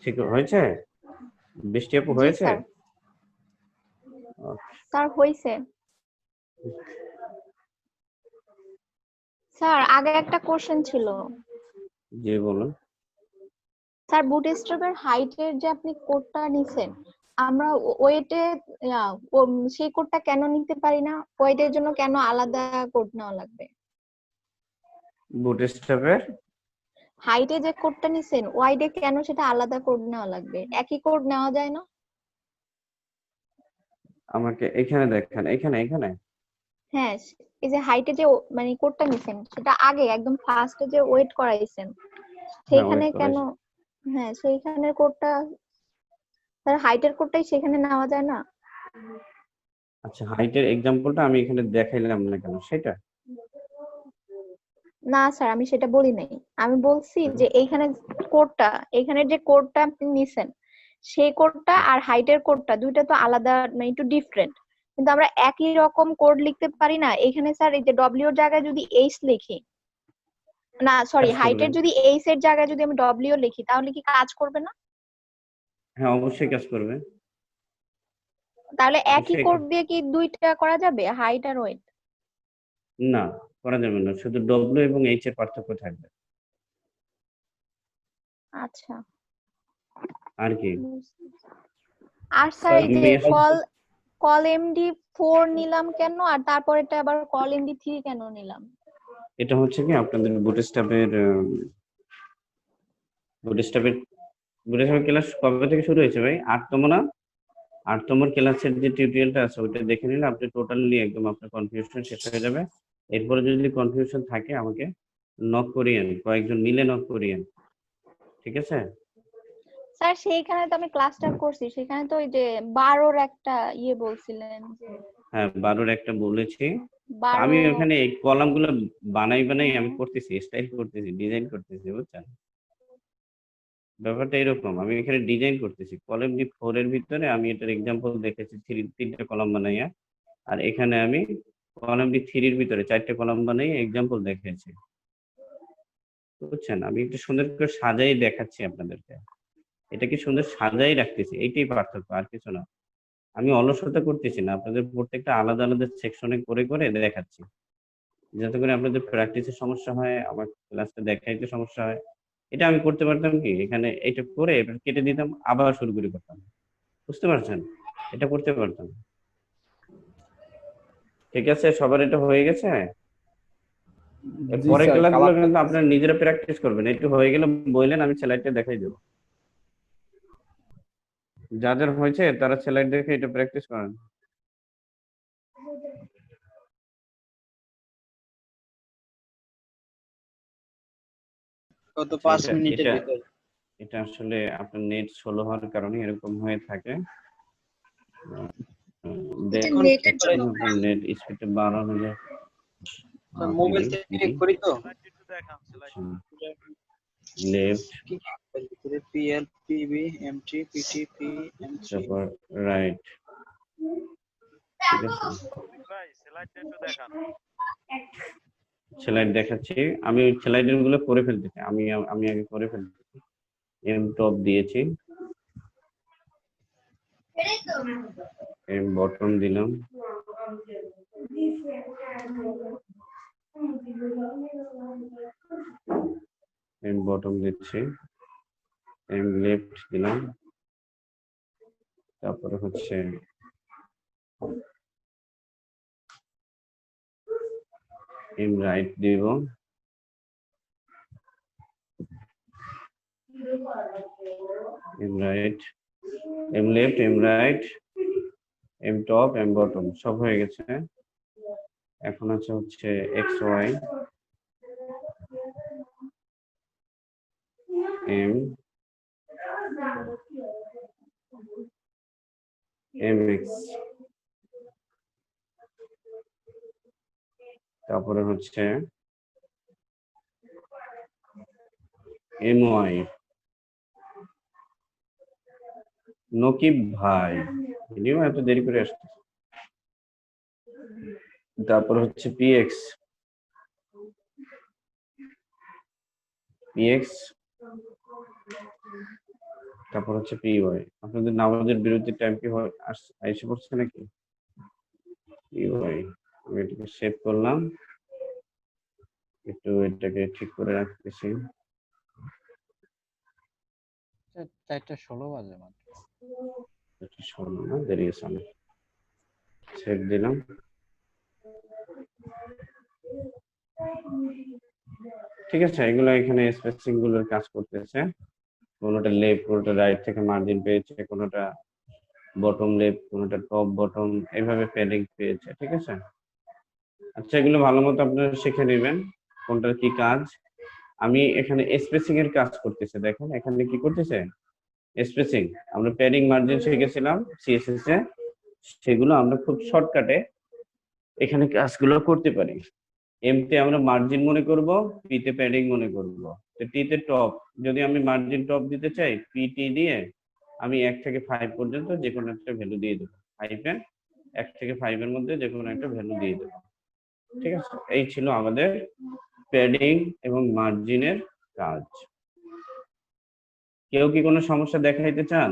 [SPEAKER 1] ঠিক হয়েছে, বৃষ্টি আপু
[SPEAKER 3] জি
[SPEAKER 1] হয়েছে?
[SPEAKER 3] স্যার, স্যার হয়েছে। স্যার আগে একটা কোশ্চেন ছিল।
[SPEAKER 1] জি বলুন।
[SPEAKER 3] স্যার বুটস্ট্র্যাপের হাইটের যে আপনি কোডটা নিছেন, আমরা ওয়েটে সেই কোডটা কেন নিতে পারি না? ওয়েটের জন্য কেন আলাদা কোড নেওয়া লাগবে?
[SPEAKER 1] বুটস্ট্র্যাপের
[SPEAKER 3] হাইটে যে কোডটা নিছেন, ওয়াইডে কেন সেটা আলাদা কোড নেওয়া লাগবে? একই কোড নেওয়া যায় না?
[SPEAKER 1] আমাকে এখানে দেখেন, এখানে এখানে
[SPEAKER 3] হ্যাঁ, এই যে হাইটে যে মানে কোডটা নিছেন, সেটা আগে একদম ফার্স্টে যে ওয়েট করাইছেন, সেইখানে
[SPEAKER 1] wait
[SPEAKER 3] কেন?
[SPEAKER 1] করাইছি।
[SPEAKER 3] হ্যাঁ, সেইখানের কোডটা, স্যার হাইটের কোডটাই সেখানে নেওয়া যায় না?
[SPEAKER 1] আচ্ছা হাইটের এক্সাম্পলটা আমি এখানে দেখাইলাম না কেন সেটা?
[SPEAKER 3] না স্যার, আমি সেটা বলি নাই। আমি বলছি যে এইখানে কোডটা, এইখানের যে কোডটা আপনি নিছেন, সেই কোডটা আর হাইটের কোডটা দুইটা তো আলাদা, মানে একটু ডিফারেন্ট। কিন্তু আমরা একই রকম কোড লিখতে পারি না। এখানে স্যার এই যে ডব্লিউ এর জায়গায় যদি এইচ লিখি, না সরি,
[SPEAKER 1] কাজ করবে।
[SPEAKER 3] হাইটের যদি এইচ এর জায়গায় যদি আমি ডব্লিউ লিখি, তাহলে কি কাজ করবে না?
[SPEAKER 1] হ্যাঁ অবশ্যই কাজ করবে।
[SPEAKER 3] তাহলে একই
[SPEAKER 1] অবশ্যই
[SPEAKER 3] কোড দিয়ে কি দুইটা করা যাবে, হাইট আর ওয়েট?
[SPEAKER 1] না, করা যাবে না, শুধু ডব্লিউ এবং এইচ এর পার্থক্য থাকবে,
[SPEAKER 3] আচ্ছা,
[SPEAKER 1] আর কি।
[SPEAKER 3] আর স্যার এই যে
[SPEAKER 1] আমি
[SPEAKER 3] কল এমডি 4 নিলাম কেন, আর তারপর এটা আবার কল এমডি 3 কেন নিলাম?
[SPEAKER 1] এটা হচ্ছে কি আপনাদের বুটস্ট্র্যাপের ক্লাস কবে থেকে শুরু হয়েছে ভাই? 8তম না? 8তম ক্লাসের যে টিউটোরিয়ালটা আছে ওটা দেখে নিলে আপনি টোটালি একদম আপনার কনফিউশন শেষ হয়ে যাবে। এরপরে যদি কনফিউশন থাকে আমাকে নক করিয়েন, কয়েকজন মিলে নক করিয়েন, ঠিক আছে?
[SPEAKER 3] স্যার সেইখানে তো আমি ক্লাসটা করছি, সেখানে তো ওই যে 12-র একটা ইয়ে বলছিলেন যে
[SPEAKER 1] হ্যাঁ 12-র একটা বলেছি।
[SPEAKER 3] 12
[SPEAKER 1] আমি ওখানে এই কলামগুলো বানাই আমি করতেছি, স্টাইল করতেছি, ডিজাইন করতেছি, বুঝছেন? ব্যাপারটা এরকম, আমি এখানে ডিজাইন করতেছি। কলাম ডি 4 এর ভিতরে আমি এটার এক্সাম্পল দেখেছি 3টা কলাম বানাইয়া, আর এখানে আমি কলাম ডি 3 এর ভিতরে 4টে কলাম বানাই এক্সাম্পল দেখাচ্ছি, বুঝছেন? আমি একটু সুন্দর করে সাজাই দেখাচ্ছি আপনাদেরকে, এটা কি সুন্দর সাজাই রাখতেছি, এইটাই পার্থক্য, আর কিছু না। আমি অলসতা করতেছি না, আপনাদের প্রত্যেকটা আলাদা আলাদা সেকশনে করে করে দেখাচ্ছি, যাতে করে আপনাদের প্র্যাকটিসের সমস্যা হয়, আমার ক্লাসটা দেখাইতে সমস্যা হয়। এটা আমি করতে পারতাম কি, এখানে এইটা করে এবার কেটে দিতাম, আবার শুরু করে করতাম, বুঝতে পারছেন? এটা করতে পারতাম। ঠিক আছে, সবার এটা হয়ে গেছে?
[SPEAKER 8] জি
[SPEAKER 1] পরের
[SPEAKER 8] স্যার,
[SPEAKER 1] ক্লাসগুলো
[SPEAKER 8] কালার
[SPEAKER 1] কিন্তু আপনারা নিজেরা প্র্যাকটিস করবেন, একটু হয়ে গেলে বললেন, আমি স্লাইডটা দেখাই দেবো। যাদের হয়েছে তারা স্লাইড দেখে এটা প্র্যাকটিস করেন।
[SPEAKER 2] কত 5
[SPEAKER 1] এটা-
[SPEAKER 2] মিনিটের
[SPEAKER 1] এটা-
[SPEAKER 2] ভিতর?
[SPEAKER 1] এটা আসলে আপনার নেট স্লো হওয়ার কারণে এরকম হয়ে থাকে। দেখুন
[SPEAKER 5] নেটের জন্য
[SPEAKER 1] নেট স্পিডটা বাড়ানো যায়।
[SPEAKER 2] মোবাইল থেকে করি তো।
[SPEAKER 7] স্লাইড একটু দেখান, স্লাইড
[SPEAKER 1] লেফট,
[SPEAKER 2] কি ভিতরে PL PB MT PT P MT.
[SPEAKER 1] তারপর রাইট, ঠিক আছে?
[SPEAKER 7] ভাই স্লাইডটা একটু দেখান।
[SPEAKER 1] স্লাইড দেখাচ্ছি, আমি ওই স্লাইডের গুলো করে ফেলতেছি, আমি আগে করে ফেলতেছি। এম টপ দিয়েছি, এম বটম দিলাম, এম বটম দিচ্ছি, এম লেফট দিলাম, তারপরে হচ্ছে এম রাইট দিব, M right, M left, M right, M top, M bottom, সব হয়ে গেছে। এখন আছে হচ্ছে X Y, M M X, তারপরে হচ্ছে এম ওয়াই। নকিব ভাই ভিডিও এত দেরি করে আসছে। তারপর হচ্ছে পিএক্স, তারপর হচ্ছে পিওয়াই। আপনাদের নামাজের বিরতির টাইম কি এসে পড়ছে নাকি? পিওয়াই, আমি এটাকে সেভ করলাম, একটু এটাকে ঠিক করে রাখতেছি।
[SPEAKER 6] 4:16 বাজে মাত্র।
[SPEAKER 1] একটু শোনো না, দেরি আছে অনেক। সেভ দিলাম। ঠিক আছে, এগুলো এখানে স্পেসিং গুলোর কাজ করতেছে, কোনোটা লেফট কোনোটা রাইট থেকে মার্জিন পেয়েছে, কোনোটা বটম লেফট কোনোটা টপ বটম, এইভাবে প্যাডিং পেয়েছে, ঠিক আছে? আচ্ছা, এগুলো ভালো মতো আপনারা শিখে নেবেন কোনটার কি কাজ। আমি এখানে স্পেসিং এর কাজ করতেছে, দেখেন এখানে কি করতেছে, স্পেসিং। আমরা প্যাডিং মার্জিন শিখেছিলাম সিএসএস এ, সেগুলো আমরা খুব শর্টকাটে এখানে কাজগুলো করতে পারি। এম তে আমরা মার্জিন মনে করব, পি তে প্যাডিং মনে করব, তো টি তে টপ, যদি আমি মার্জিন টপ দিতে চাই পিটি দিয়ে আমি 1 থেকে 5 পর্যন্ত যে কোনো একটা ভ্যালু দিয়ে দেবো, 1 থেকে 5 এর মধ্যে যে কোনো একটা ভ্যালু দিয়ে দেবো, ঠিক আছে? এই ছিল আমাদের প্যাডিং এবং মার্জিনের কাজ। কেউ কি কোনো সমস্যা দেখাইতে চান?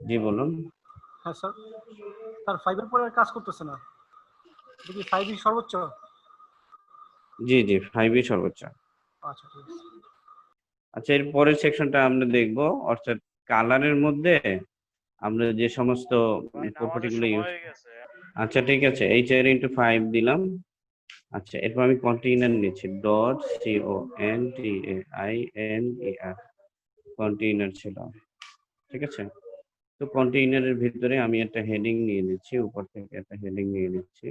[SPEAKER 1] জি বলুন।
[SPEAKER 11] হ্যাঁ স্যার, 5 এর পরে কাজ করতেছে না, দেখি 5 ই সর্বোচ্চ।
[SPEAKER 1] জি 5 ই সর্বোচ্চ।
[SPEAKER 11] আচ্ছা ঠিক আছে।
[SPEAKER 1] আচ্ছা, এর পরের সেকশনটা আমরা দেখবো, অর্থাৎ কালারের মধ্যে আমরা যে সমস্ত
[SPEAKER 7] ভাই
[SPEAKER 1] প্রপার্টি
[SPEAKER 7] নামাজের
[SPEAKER 1] গুলো
[SPEAKER 7] সময়
[SPEAKER 1] ইউজ,
[SPEAKER 7] হয়ে গেছে।
[SPEAKER 1] আচ্ছা ঠিক আছে, HR × 5 দিলাম। আচ্ছা এরপর আমি কন্টেইনার নিচ্ছি, .container কন্টেইনার ছিল, ঠিক আছে। তো কন্টেইনারের ভিতরে আমি একটা হেডিং নিয়ে নিচ্ছি, উপর থেকে একটা হেডিং নিয়ে নিচ্ছি।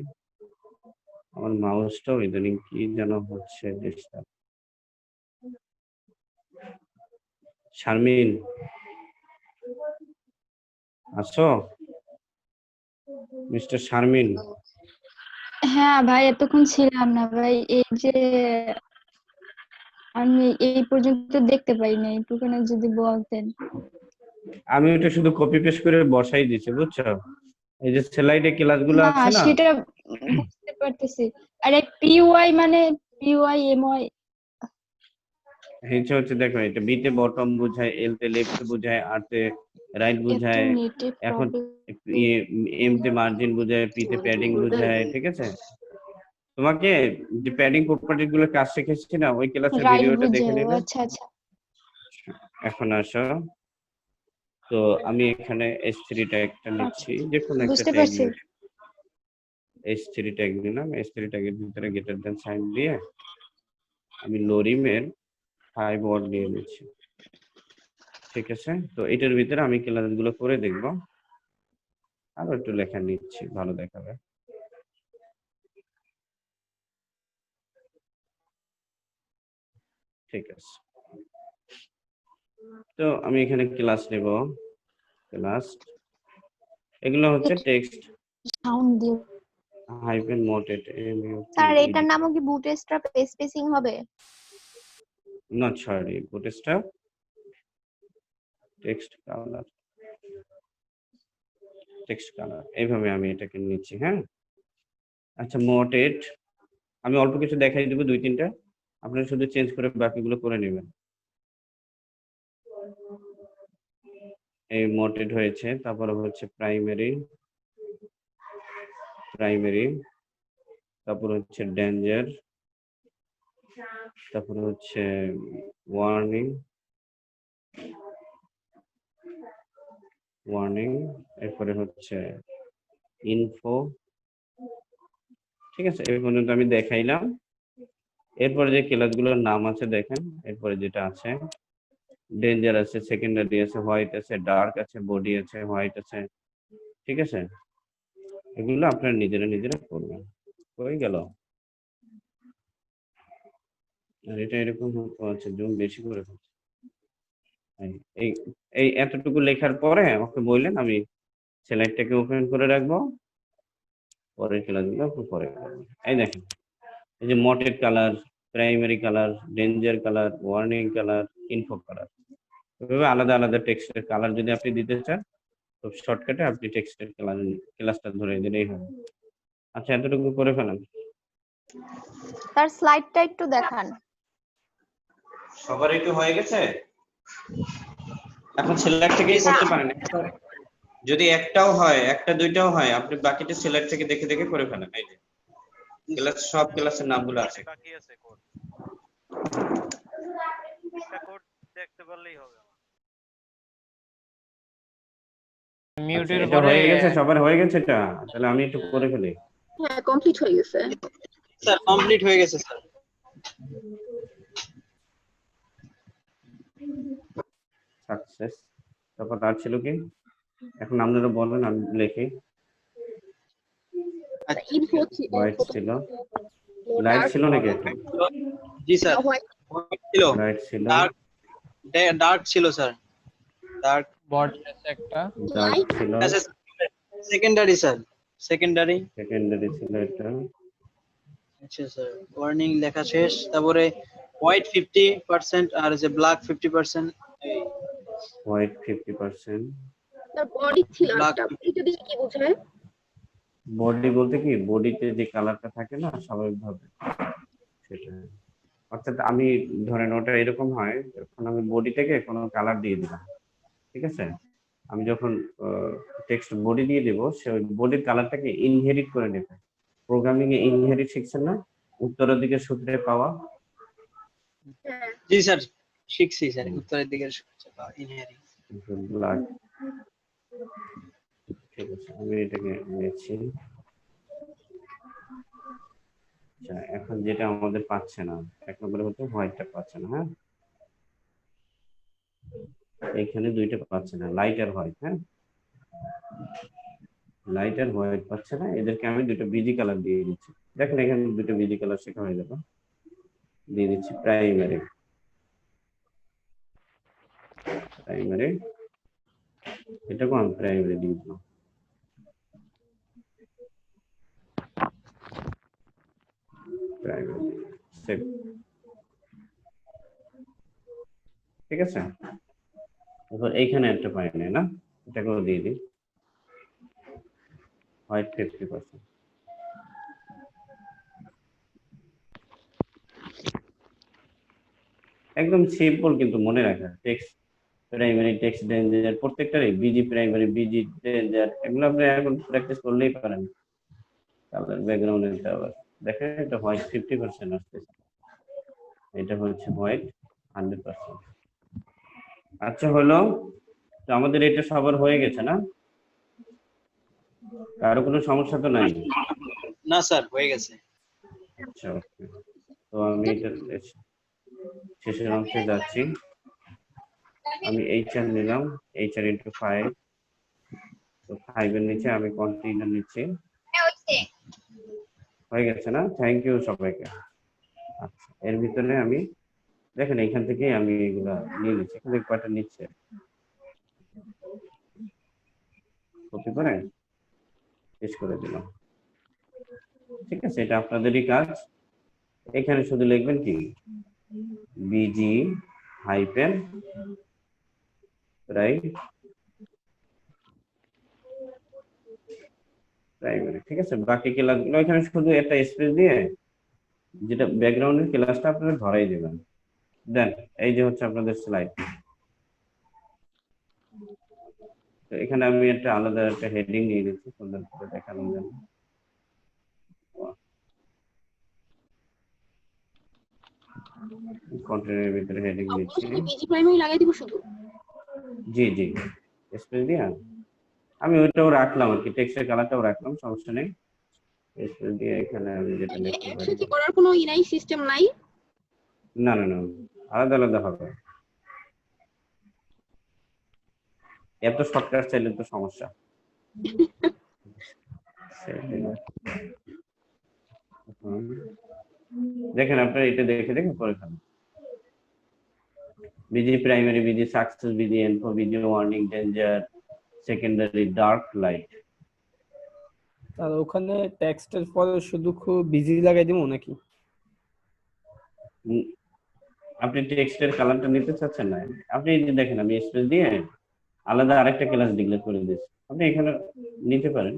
[SPEAKER 1] আমার মাউসটাও ইদানিং কি যেন হচ্ছে ডিস্টার্ব। শারমিন আছো? মিস্টার শারমিন,
[SPEAKER 3] হ্যাঁ ভাই, এতক্ষণ ছিলাম না ভাই, এই যে আমি এই পর্যন্ত দেখতে পাই নাই, একটুখানি যদি বলতেন।
[SPEAKER 1] আমি ওটা শুধু কপি পেস্ট করে বসাই দিয়েছি, বুঝছো? এই যে স্লাইডে ক্লাসগুলো
[SPEAKER 3] না
[SPEAKER 1] আছে না,
[SPEAKER 3] সেটা বুঝতে পারতেছি। আরে পিওয়াই মানে PYMY।
[SPEAKER 1] হচ্ছে দেখো, এটা বিতে বটম বোঝায়, এলতে লেফট বোঝায়, আরতে রাইট
[SPEAKER 3] এত
[SPEAKER 1] বোঝায়,
[SPEAKER 3] নেটে
[SPEAKER 1] এখন
[SPEAKER 3] প্রবলেম।
[SPEAKER 1] এমতে মার্জিন বোঝায়, পিতে প্যাডিং বোঝায়, ঠিক আছে। তোমাকে যে প্যাডিং প্রপার্টি গুলো কাজ শিখেছি না, ওই ক্লাসের
[SPEAKER 3] রাইট
[SPEAKER 1] ভিডিওটা
[SPEAKER 3] বুঝে,
[SPEAKER 1] দেখে
[SPEAKER 3] ও
[SPEAKER 1] নিবে।
[SPEAKER 3] আচ্ছা আচ্ছা।
[SPEAKER 1] এখন আসো, তো আমি এখানে S3 ট্যাগটা নিচ্ছি, যে কোনো একটা
[SPEAKER 3] বুঝতে
[SPEAKER 1] ট্যাগ
[SPEAKER 3] পারছি।
[SPEAKER 1] নিচ্ছি। S3 ট্যাগ নিলাম, S3 ট্যাগের ভিতরে গ্রেটার দ্যান সাইন দিয়ে আমি লোরিমের 5 ওয়ার্ড নিয়ে নিচ্ছি, ঠিক আছে। তো এটার ভিতরে আমি ক্লাসগুলো করে দেখবো, আরো একটু লেখা নিচ্ছি, ভালো দেখাবে। ঠিক আছে, তো আমি এখানে ক্লাস নেব, ক্লাস, এগুলো হচ্ছে টেক্সট
[SPEAKER 3] সাউন্ড দিয়ে।
[SPEAKER 1] হাইফেন মোটেড
[SPEAKER 3] স্যার এটার নামও কি বুটস্ট্র্যাপ স্পেসিং হবে?
[SPEAKER 1] Not sorry, bootstrap text colour, এইভাবে আমি এটাকে নিচ্ছি। হ্যাঁ, আচ্ছা মোটেড আমি অল্প কিছু দেখাই দেবো, 2-3টা, আপনারা শুধু চেঞ্জ করে বাকিগুলো করে নেবেন। এই মোটেড হয়েছে, তারপরে হচ্ছে প্রাইমারি, তারপর হচ্ছে ডেঞ্জার, তারপরে হচ্ছে ওয়ার্নিং, এরপরে হচ্ছে ইনফো, ঠিক আছে। এই পর্যন্ত আমি দেখাইলাম। এরপরে যে ক্লাসগুলোর নাম আছে দেখেন, এরপরে যেটা আছে ডেঞ্জার আছে, সেকেন্ডারি আছে, হোয়াইট আছে, ডার্ক আছে, বডি আছে, হোয়াইট আছে, ঠিক আছে। এগুলো আপনারা নিজেরা করবেন। হয়ে গেল। আর এটা এরকম আছে, জুম বেশি করে ফেলছি। এই এই এতটুকু লেখার পরে আমাকে বললেন, আমি স্লাইডটাকে ওপেন করে রাখবো, পরের ক্লাসগুলো আপনি পরে করবেন। এই দেখেন, এই যে muted colour, primary colour, danger colour, warning colour, info colour, এভাবে আলাদা আলাদা টেক্সটের কালার যদি আপনি দিতে চান, তো শর্টকাটে আপনি টেক্সটের ক্লাসটা ধরে দিলেই হবে। আচ্ছা এতটুকু করে ফেলেন।
[SPEAKER 3] তার স্লাইডটা একটু দেখান।
[SPEAKER 1] সবার একটু হয়ে গেছে? এখন সিলেক্ট থেকেই করতে পারেন। যদি একটাও হয়, একটা দুইটাও হয়, আপনি বাকিটা সিলেক্ট থেকে দেখে দেখে করে ফেলেন। এই যে ক্লাস, সব ক্লাসের নামগুলো আছে।
[SPEAKER 7] বাকি আছে কোড, একটা কোড দেখতে পারলেই হবে।
[SPEAKER 6] মিউটের
[SPEAKER 1] এটা
[SPEAKER 6] পরে
[SPEAKER 1] হয়ে গেছে, সবার হয়ে গেছে এটা? তাহলে আমি একটু করে ফেলি।
[SPEAKER 5] হ্যাঁ, কমপ্লিট হয়ে গেছে।
[SPEAKER 2] স্যার কমপ্লিট হয়ে গেছে স্যার।
[SPEAKER 1] সাকসেস, তারপর আর ছিল কি? এখন আপনারা বলেন, আমি লিখি।
[SPEAKER 5] ইনফো
[SPEAKER 1] হোয়াইট ছিল, লাইট ছিল নাকি?
[SPEAKER 2] জি স্যার, হোয়াইট ছিল,
[SPEAKER 1] লাইট ছিল,
[SPEAKER 2] ডার্ক ছিল স্যার, ডার্ক
[SPEAKER 6] বডি আছে একটা,
[SPEAKER 1] ডার্ক ছিল,
[SPEAKER 2] সেকেন্ডারি স্যার, সেকেন্ডারি
[SPEAKER 1] ছিল এটা।
[SPEAKER 2] আচ্ছা স্যার, ওয়ার্নিং লেখা শেষ, তারপরে হোয়াইট 50% আর যে ব্ল্যাক 50%।
[SPEAKER 1] হোয়াইট 50%,
[SPEAKER 5] তার বডি ছিল
[SPEAKER 2] Black.
[SPEAKER 5] একটা, এটা দিয়ে কি বোঝায়?
[SPEAKER 1] বডি বলতে কি, বডিতে যে কালারটা থাকে না স্বাভাবিকভাবে, সেটা। অর্থাৎ আমি ধরেন ওটা এরকম হয়, যখন আমি বডি থেকে কোনো কালার দিয়ে দিলাম, ঠিক আছে। আমি যখন টেক্সট বডি দিয়ে দেবো, সে ওই বডির কালারটাকে ইনহেরিট করে নেবে। প্রোগ্রামিং এ ইনহেরিট শিখছেন না, উত্তরাধিকার সূত্রে পাওয়া?
[SPEAKER 2] জি স্যার, শিখছি স্যার, উত্তরের দিকের ইনহেরিট।
[SPEAKER 1] ব্ল্যাক। ঠিক আছে, আমি এটাকে নিচ্ছি। আচ্ছা, এখন যেটা আমাদের পাচ্ছে না, এক নম্বরে হচ্ছে হোয়াইটটা পাচ্ছে না। হ্যাঁ, এখানে দুইটা পাচ্ছে না, লাইট আর হোয়াইট। হ্যাঁ, লাইট আর হোয়াইট পাচ্ছে না, এদেরকে আমি দুটো বিজি কালার দিয়ে দিচ্ছি। দেখেন এখানে দুটো বিজি কালার শেখা হয়ে যাবে, দিয়ে দিচ্ছি প্রাইমারি। প্রাইমারি, এটাকেও আমি প্রাইমারি দিয়ে দিলাম। Primary save. ঠিক আছে, এবার এইখানে একটা পাই নাই না, এটাকেও দিয়ে দিই হোয়াইট 50%। একদম সিম্পল কিন্তু মনে রাখা। টেক্সট প্রাইমারি, টেক্সট ডেঞ্জার, প্রত্যেকটারই বিজি প্রাইমারি, বিজি ডেঞ্জার, এগুলো আপনি এখন প্র্যাকটিস করলেই পারেন। কালার ব্যাকগ্রাউন্ডের কালার দেখেন, এটা হোয়াইট 50% আসতেছে, এটা হচ্ছে হোয়াইট 100%। আচ্ছা হলো, তো আমাদের এটা সবার হয়ে গেছে না? কারো কোনো সমস্যা তো নাই?
[SPEAKER 2] না স্যার, হয়ে গেছে।
[SPEAKER 1] আচ্ছা, ওকে। তো আমি এটা শেষের অংশে যাচ্ছি। আমি HR নিলাম, HR × 5, তো 5 এর নিচে আমি কন্টেইনার নিচ্ছি। হয়ে গেছে না? থ্যাংক ইউ সবাইকে। আচ্ছা, এর ভিতরে আমি দেখেন এখান থেকে আমি এগুলা নিয়ে নিচ্ছি, এখান থেকে কয়টা নিচ্ছে কপি করে পেস্ট করে দিলাম। ঠিক আছে, এটা আপনাদেরই কাজ। এখানে শুধু লিখবেন কি বিজি হাইপেন প্রাইমারি। ঠিক আছে, বাকি ক্লাসগুলো এখানে শুধু একটা স্পেস দিয়ে যেটা ব্যাকগ্রাউন্ডের ক্লাসটা আপনারা ধরাই দেবেন। দেন এই যে হচ্ছে আপনাদের স্লাইড। তো এখানে আমি একটা আলাদা একটা হেডিং নিয়ে নিচ্ছি সুন্দর করে দেখানোর জন্য। কন্টেন্টের ভিতরে হেডিং দিচ্ছি।
[SPEAKER 5] বিজি প্রাইমারি লাগাই দিব শুধু?
[SPEAKER 1] জি জি, স্পেস দিয়ে আমি ওইটাও রাখলাম আর কি, টেক্সটের কালারটাও রাখলাম, সমস্যা নেই। স্পেস দিয়ে এখানে আমি যেটা লিখতে পারি,
[SPEAKER 5] একসাথে করার কোনো নাই, সিস্টেম নাই?
[SPEAKER 1] না না না, আলাদা আলাদা হবে। এত শর্টকাট চাইলে তো সমস্যা। দেখেন আপনারা এটা দেখে দেখে করে ফেলেন। BG primary, BG success, BG info, BG warning, danger, secondary, dark light.
[SPEAKER 8] আর ওখানে টেক্সটের পরে শুধু খুব বিজি লাগাই দিব নাকি?
[SPEAKER 1] আপনি টেক্সটের কালারটা নিতে চাচ্ছেন না? আপনি এই যে দেখেন আমি স্পেস দিয়ে আলাদা আরেকটা ক্লাস ডিক্লেয়ার করে দিয়েছি, আপনি এখানে নিতে পারেন।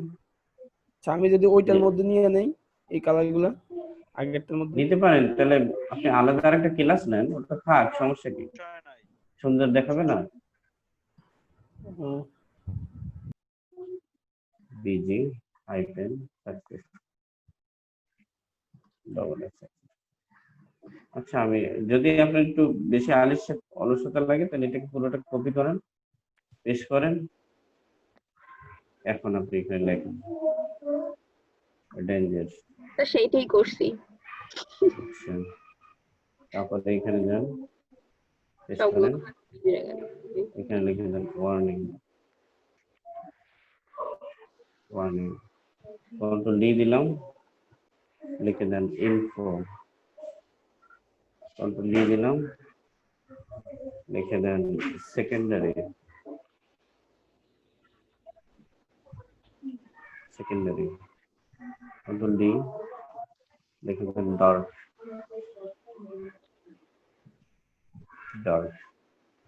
[SPEAKER 8] আচ্ছা, আমি যদি ওইটার মধ্যে নিয়ে নেই এই কালারগুলো আগেরটার মধ্যে
[SPEAKER 1] নিতে পারেন, তাহলে আপনি আলাদা আরেকটা ক্লাস নেন, ওটা থাক, সমস্যা কি? সুন্দর দেখাবে না? Busy hyphen success double S. আচ্ছা, আমি যদি আপনার একটু বেশি অলসতা লাগে তাহলে এটাকে পুরোটা কপি করেন, পেস্ট করেন, এখন আপনি এখানে লেখেন ডেঞ্জার।
[SPEAKER 5] তা সেইটাই করছি।
[SPEAKER 1] তারপরে এখানে যান, পেস্ট করেন, এখানে লিখে দেন ওয়ার্নিং। ওয়ার্নিং, কন্ট্রোল ডি দিলাম, লিখে দেন ইনফো। কন্ট্রোল ডি দিলাম, লিখে দেন সেকেন্ডারি। সেকেন্ডারি, কন্ট্রোল ডি, লিখে দেন ডার্ক। ডার্ক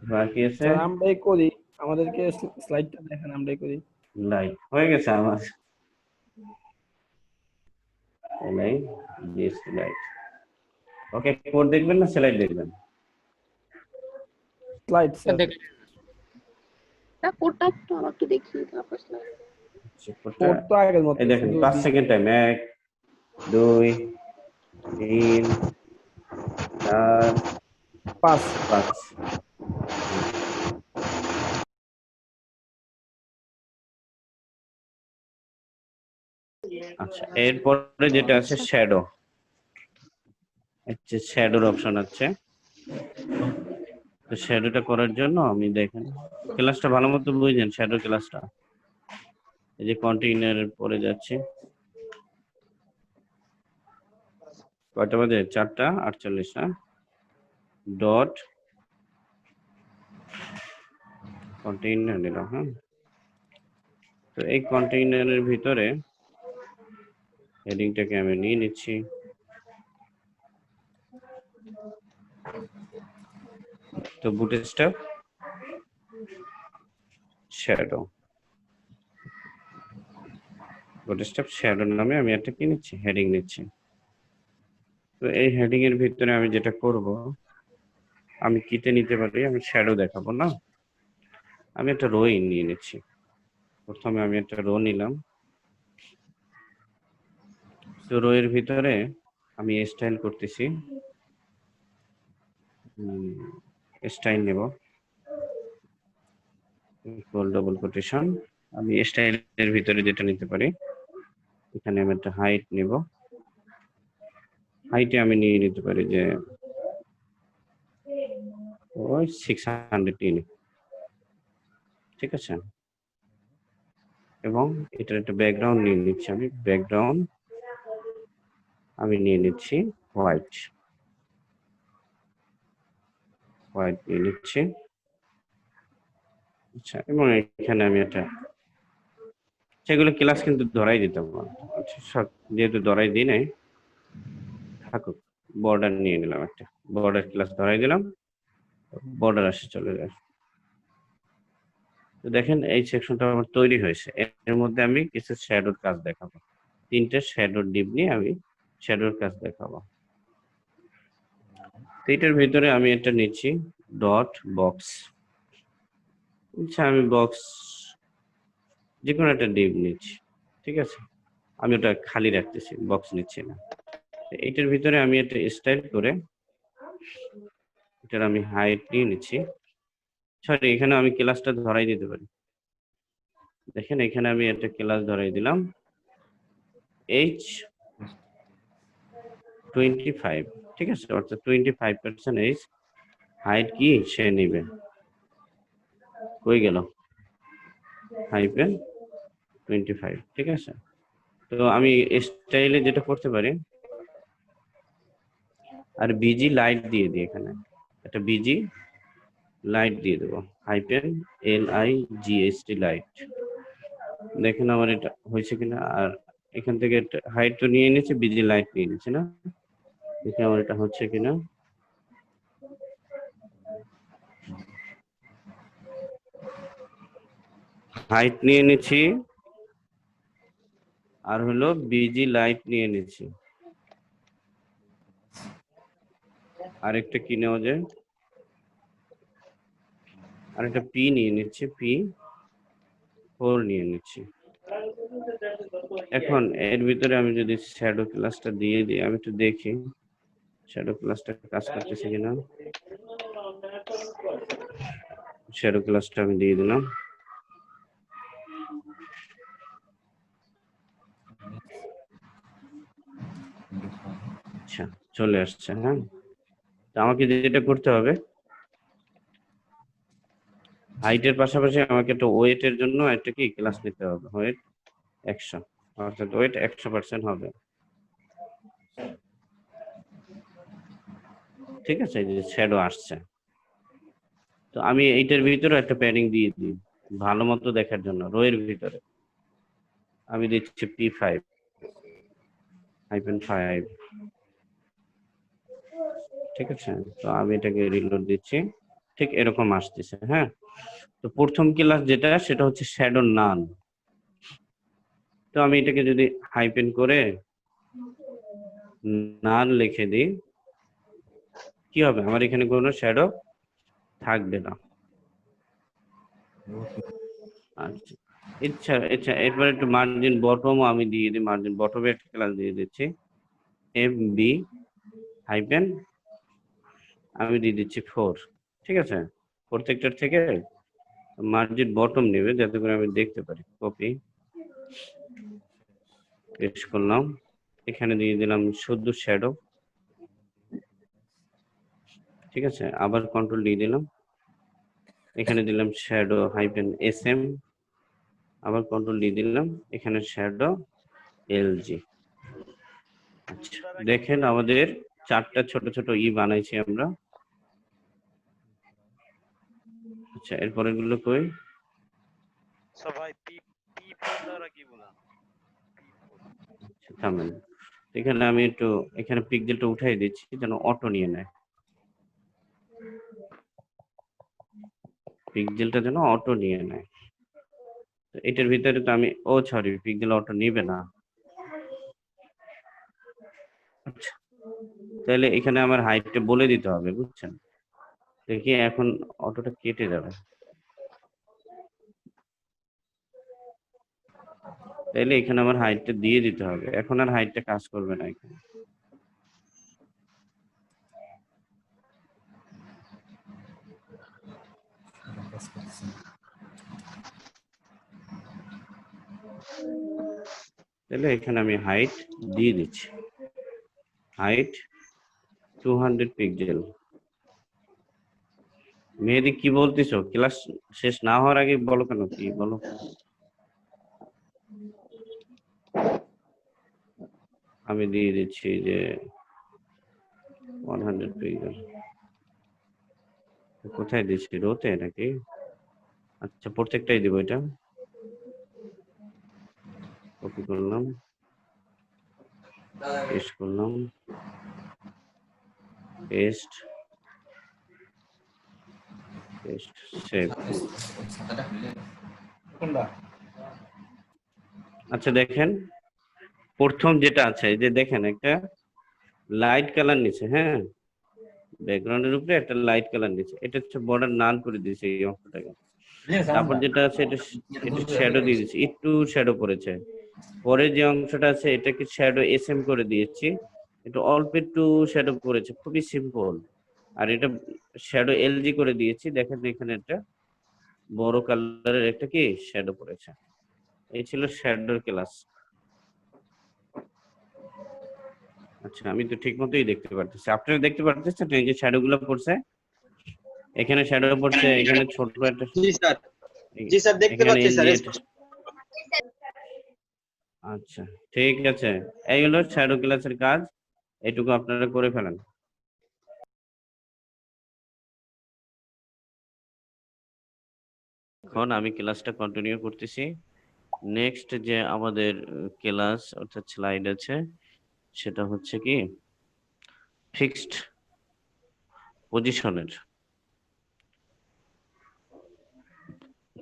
[SPEAKER 1] বাকি আছে।
[SPEAKER 8] আমরাই করি, আমাদেরকে স্লাইডটা দেখেন, আমরাই করি।
[SPEAKER 1] লাইট হয়ে গেছে আমার, লাইট জিএসটি লাইট। ওকে, কোড দেখবেন না স্লাইড দেখবেন?
[SPEAKER 8] Slide sir.
[SPEAKER 5] তা কোডটা তো আবার একটু দেখি, তারপর স্লাইড।
[SPEAKER 8] কোড তো আগের মতো,
[SPEAKER 1] এই দেখেন 5 সেকেন্ড টাইম, 1 2 3 4 5। আচ্ছা, এরপরে যেটা আছে
[SPEAKER 3] আচ্ছা।
[SPEAKER 1] শ্যাডো, হচ্ছে শ্যাডোর অপশন আছে। তো শ্যাডোটা করার জন্য আমি দেখেন ক্লাসটা ভালো মতো বুঝেন, শ্যাডো ক্লাসটা এই যে কন্টেইনারের পরে যাচ্ছে, কয়টা বাজে? 4:48, হ্যাঁ। ডট কন্টেইনার নিলাম, হ্যাঁ। তো এই কন্টেইনারের ভিতরে হেডিংটাকে আমি নিয়ে নিচ্ছি, তো বুটস্ট্র্যাপ শ্যাডো, বুটস্ট্র্যাপ শ্যাডো নামে আমি একটা কি নিচ্ছি, হেডিং নিচ্ছি। তো এই হেডিং এর ভিতরে আমি যেটা করব, আমি কিতে নিতে পারি, আমি শ্যাডো দেখাবো না, আমি একটা রো নিয়ে নিচ্ছি। প্রথমে আমি একটা রো নিলাম, তো রো এর ভিতরে আমি স্টাইল করতেছি, স্টাইল নেব, ডবল কোটেশন। আমি স্টাইলের ভিতরে যেটা নিতে পারি, এখানে আমি একটা হাইট নেব, হাইটে আমি নিয়ে নিতে পারি যে ওই 600 ঠিক আছে। এবং এটার একটা ব্যাকগ্রাউন্ড নিয়ে নিচ্ছি, আমি ব্যাকগ্রাউন্ড আমি নিয়ে নিচ্ছি হোয়াইট, হোয়াইট নিয়ে নিচ্ছি। আচ্ছা, এবং এখানে আমি একটা, সেগুলো ক্লাস কিন্তু ধরাই দিতে পারবো। আচ্ছা, সব যেহেতু ধরাই দিই নাই, থাকুক। বর্ডার নিয়ে নিলাম, একটা বর্ডার ক্লাস ধরাই দিলাম, বর্ডার আসে চলে যায়। তো দেখেন এই সেকশনটা আমার তৈরি হয়েছে, এর মধ্যে আমি কিছু শ্যাডোর কাজ দেখাবো, 3টে শ্যাডোর ডিপ নিয়ে আমি শ্যাডোর কাজ দেখাবো। তো এটার ভিতরে আমি একটা নিচ্ছি ডট বক্স, আচ্ছা আমি বক্স যে কোনো একটা ডিপ নিচ্ছি, ঠিক আছে। আমি ওটা খালি রাখতেছি, বক্স নিচ্ছি না। এইটার ভিতরে আমি একটা স্টাইল করে এটার আমি হাইট নিয়ে নিচ্ছি। সরি, এখানে আমি ক্লাসটা ধরাই দিতে পারি। দেখেন এখানে আমি একটা ক্লাস ধরাই দিলাম, H25, ঠিক আছে, অর্থাৎ 25% H হাইট কি সে নিবে, কই গেল হাইপেন 25, ঠিক আছে। তো আমি স্টাইলে যেটা করতে পারি, আর বিজি লাইট দিয়ে দিই, এখানে একটা বিজি লাইট দিয়ে দেবো, হাইপেন LIGHT লাইট। দেখেন আমার এটা হয়েছে কিনা, আর এখান থেকে হাইট তো নিয়ে নিচ্ছে, বিজি লাইট নিয়ে নিচ্ছে না, দেখি আমার এটা হচ্ছে কিনা। হাইট নিয়ে নিচ্ছি, আর হলো বিজি লাইট নিয়ে নিচ্ছি, আরেকটা কি নেওয়া যায়, আরেকটা পি নিয়ে নিচ্ছি, P4 নিয়ে নিচ্ছি। এখন এর ভিতরে আমি যদি শ্যাডো ক্লাসটা দিয়ে দিই, আমি একটু দেখি শ্যাডো ক্লাসটা কাজ করতেছে কিনা। শ্যাডো ক্লাসটা আমি দিয়ে দিলাম, আচ্ছা চলে আসছে, হ্যাঁ। তো আমাকে যেটা করতে হবে, হাইটের পাশাপাশি আমাকে একটা ওয়েটের জন্য একটা কি ক্লাস নিতে হবে, ওয়েট 100, অর্থাৎ ওয়েট 100% হবে, ঠিক আছে। এই যে শ্যাডো আসছে, তো আমি এইটার ভিতরে একটা প্যাডিং দিয়ে দিই ভালো মতো দেখার জন্য। রোয়ের ভিতরে আমি দিচ্ছি P5, -5, ঠিক আছে। তো আমি এটাকে রিলোড দিচ্ছি, ঠিক এরকম আসতেছে, হ্যাঁ। তো প্রথম ক্লাস যেটা, সেটা হচ্ছে শ্যাডো নান। তো আমি এটাকে যদি হাইপেন করে নান লিখে দিই, কি হবে, আমার এখানে কোনো শ্যাডো থাকবে না। আচ্ছা, আচ্ছা এরপরে একটু মার্জিন বটমও আমি দিয়ে দিই, মার্জিন বটমে একটা ক্লাস দিয়ে দিচ্ছি, MB হাইপেন আমি দিয়ে দিচ্ছি 4, ঠিক আছে। প্রত্যেকটার থেকে মার্জিন বটম নেবে যাতে করে আমি দেখতে পারি। কপি, পেস্ট করলাম, এখানে দিয়ে দিলাম শুধু শ্যাডো, ঠিক আছে। আবার কন্ট্রোল দিয়ে দিলাম, এখানে দিলাম শ্যাডো হাইফেন SM, আবার কন্ট্রোল দিয়ে দিলাম, এখানে শ্যাডো LG। আচ্ছা দেখেন আমাদের 4টা ছোট ছোট বানাইছি আমরা। আচ্ছা এরপরে গুলো কই?
[SPEAKER 7] সো ভাই P4 দ্বারা কি বলা?
[SPEAKER 1] আচ্ছা, থামেন, এখানে আমি একটু এখানে পিক্সেলটা উঠাই দিচ্ছি যেন অটো নিয়ে নেয়, পিক্সেলটা যেন অটো নিয়ে নেয়। তো এটার ভিতরে তো আমি সরি, পিক্সেল অটো নিবে না। আচ্ছা তাহলে এখানে আমার হাইটটা বলে দিতে হবে, বুঝছেন? দেখি এখন অটোটা কেটে যাবে, তাইলে এখানে আমার হাইটটা দিয়ে দিতে হবে, এখন আর হাইটটা কাজ করবে না এখানে। তাহলে এখানে আমি হাইট দিয়ে দিচ্ছি, হাইট 200 পিক্সেল। মেহেদি কি বলতেছো? ক্লাস শেষ না হওয়ার আগে বলো কেন, কি বলো? আমি দিয়ে দিচ্ছি যে 100 পিক্সেল। কোথায় দিচ্ছি, রোতে নাকি? আচ্ছা প্রত্যেকটাই দিব, এটা কপি করলাম, পেস্ট করলাম, পেস্ট পেস্ট সেভ। আচ্ছা দেখেন প্রথম যেটা আছে, এই যে দেখেন একটা লাইট কালার নিচে, হ্যাঁ ব্যাকগ্রাউন্ডের উপরে একটা লাইট কালার নিচে, এটা হচ্ছে বর্ডার নাল করে দিয়েছে এই অংশটাকে। তারপর যেটা আছে এটা শ্যাডো দিয়ে দিচ্ছি, একটু শ্যাডো পড়েছে। পরে যে অংশটা আছে এটাকে শ্যাডো SM করে দিয়েছি, একটু অল্প একটু শ্যাডো পড়েছে, খুবই সিম্পল। আর এটা শ্যাডো LG করে দিয়েছি, দেখেন এখানে একটা বড় কালারের একটা কি শ্যাডো পড়েছে। এই ছিল শ্যাডোর ক্লাস। আচ্ছা আমি তো ঠিক মতোই দেখতে পারতেছি, আপনারা দেখতে পারতেছেন এই যে শ্যাডো গুলো পড়ছে, এখানে শ্যাডো পড়ছে, এখানে ছোট একটা,
[SPEAKER 2] জি স্যার, জি স্যার দেখতে
[SPEAKER 1] এখানে
[SPEAKER 2] পাচ্ছি স্যার।
[SPEAKER 1] LG। আচ্ছা ঠিক আছে, এই হলো শ্যাডো ক্লাসের কাজ, এটুকু আপনারা করে ফেলেন। এখন আমি ক্লাসটা কন্টিনিউ করতেছি। নেক্সট যে আমাদের ক্লাস অর্থাৎ স্লাইড আছে সেটা হচ্ছে কি ফিক্সড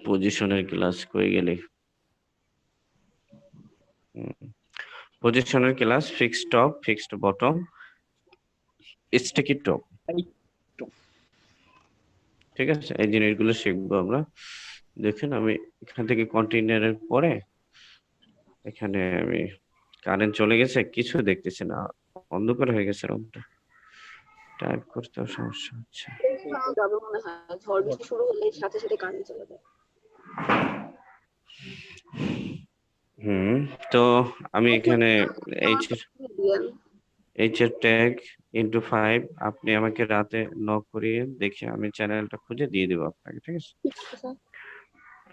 [SPEAKER 1] পজিশনের ক্লাস কই গেলে, পজিশনের class fixed top, fixed bottom, sticky top, ঠিক আছে। এই জিনিসগুলো শিখবো আমরা। দেখেন আমি এখান থেকে কন্টেইনারের পরে এখানে আমি কারেন্ট চলে গেছে, কিছু দেখতেছি না, অন্ধকার হয়ে গেছে রুমটা, টাইপ করতেও সমস্যা হচ্ছে।
[SPEAKER 5] যাবে মনে হয়, ঝড় বৃষ্টি শুরু হলে সাথে সাথে কারেন্ট চলে যায়।
[SPEAKER 1] তো আমি এখানে এইচ এর ট্যাগ ইনটু 5 আপনি আমাকে রাতে নক করিয়ে দেখে আমি চ্যানেলটা খুঁজে দিয়ে দেবো আপনাকে, ঠিক আছে?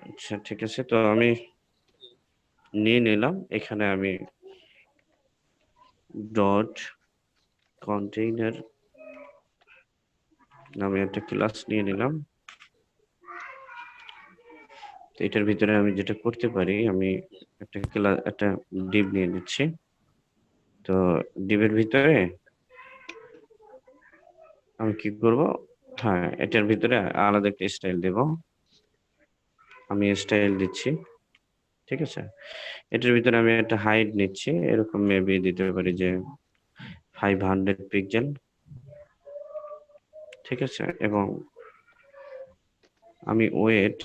[SPEAKER 1] আচ্ছা ঠিক আছে, তো আমি নিয়ে নিলাম, এখানে আমি ডট কন্টেইনার নামে একটা ক্লাস নিয়ে নিলাম। এটার ভিতরে আমি যেটা করতে পারি, আমি একটা ডিভ নিয়ে নিচ্ছি। তো ডিভের ভিতরে আমি কি করব, হ্যাঁ এটার ভিতরে আলাদা একটা স্টাইল দেব, আমি স্টাইল দিচ্ছি, ঠিক আছে। এটার ভিতরে আমি একটা হাইট নিচ্ছি, এরকম মেবি দিতে পারি যে 500 পিক্সেল, ঠিক আছে। এবং আমি ওয়েট,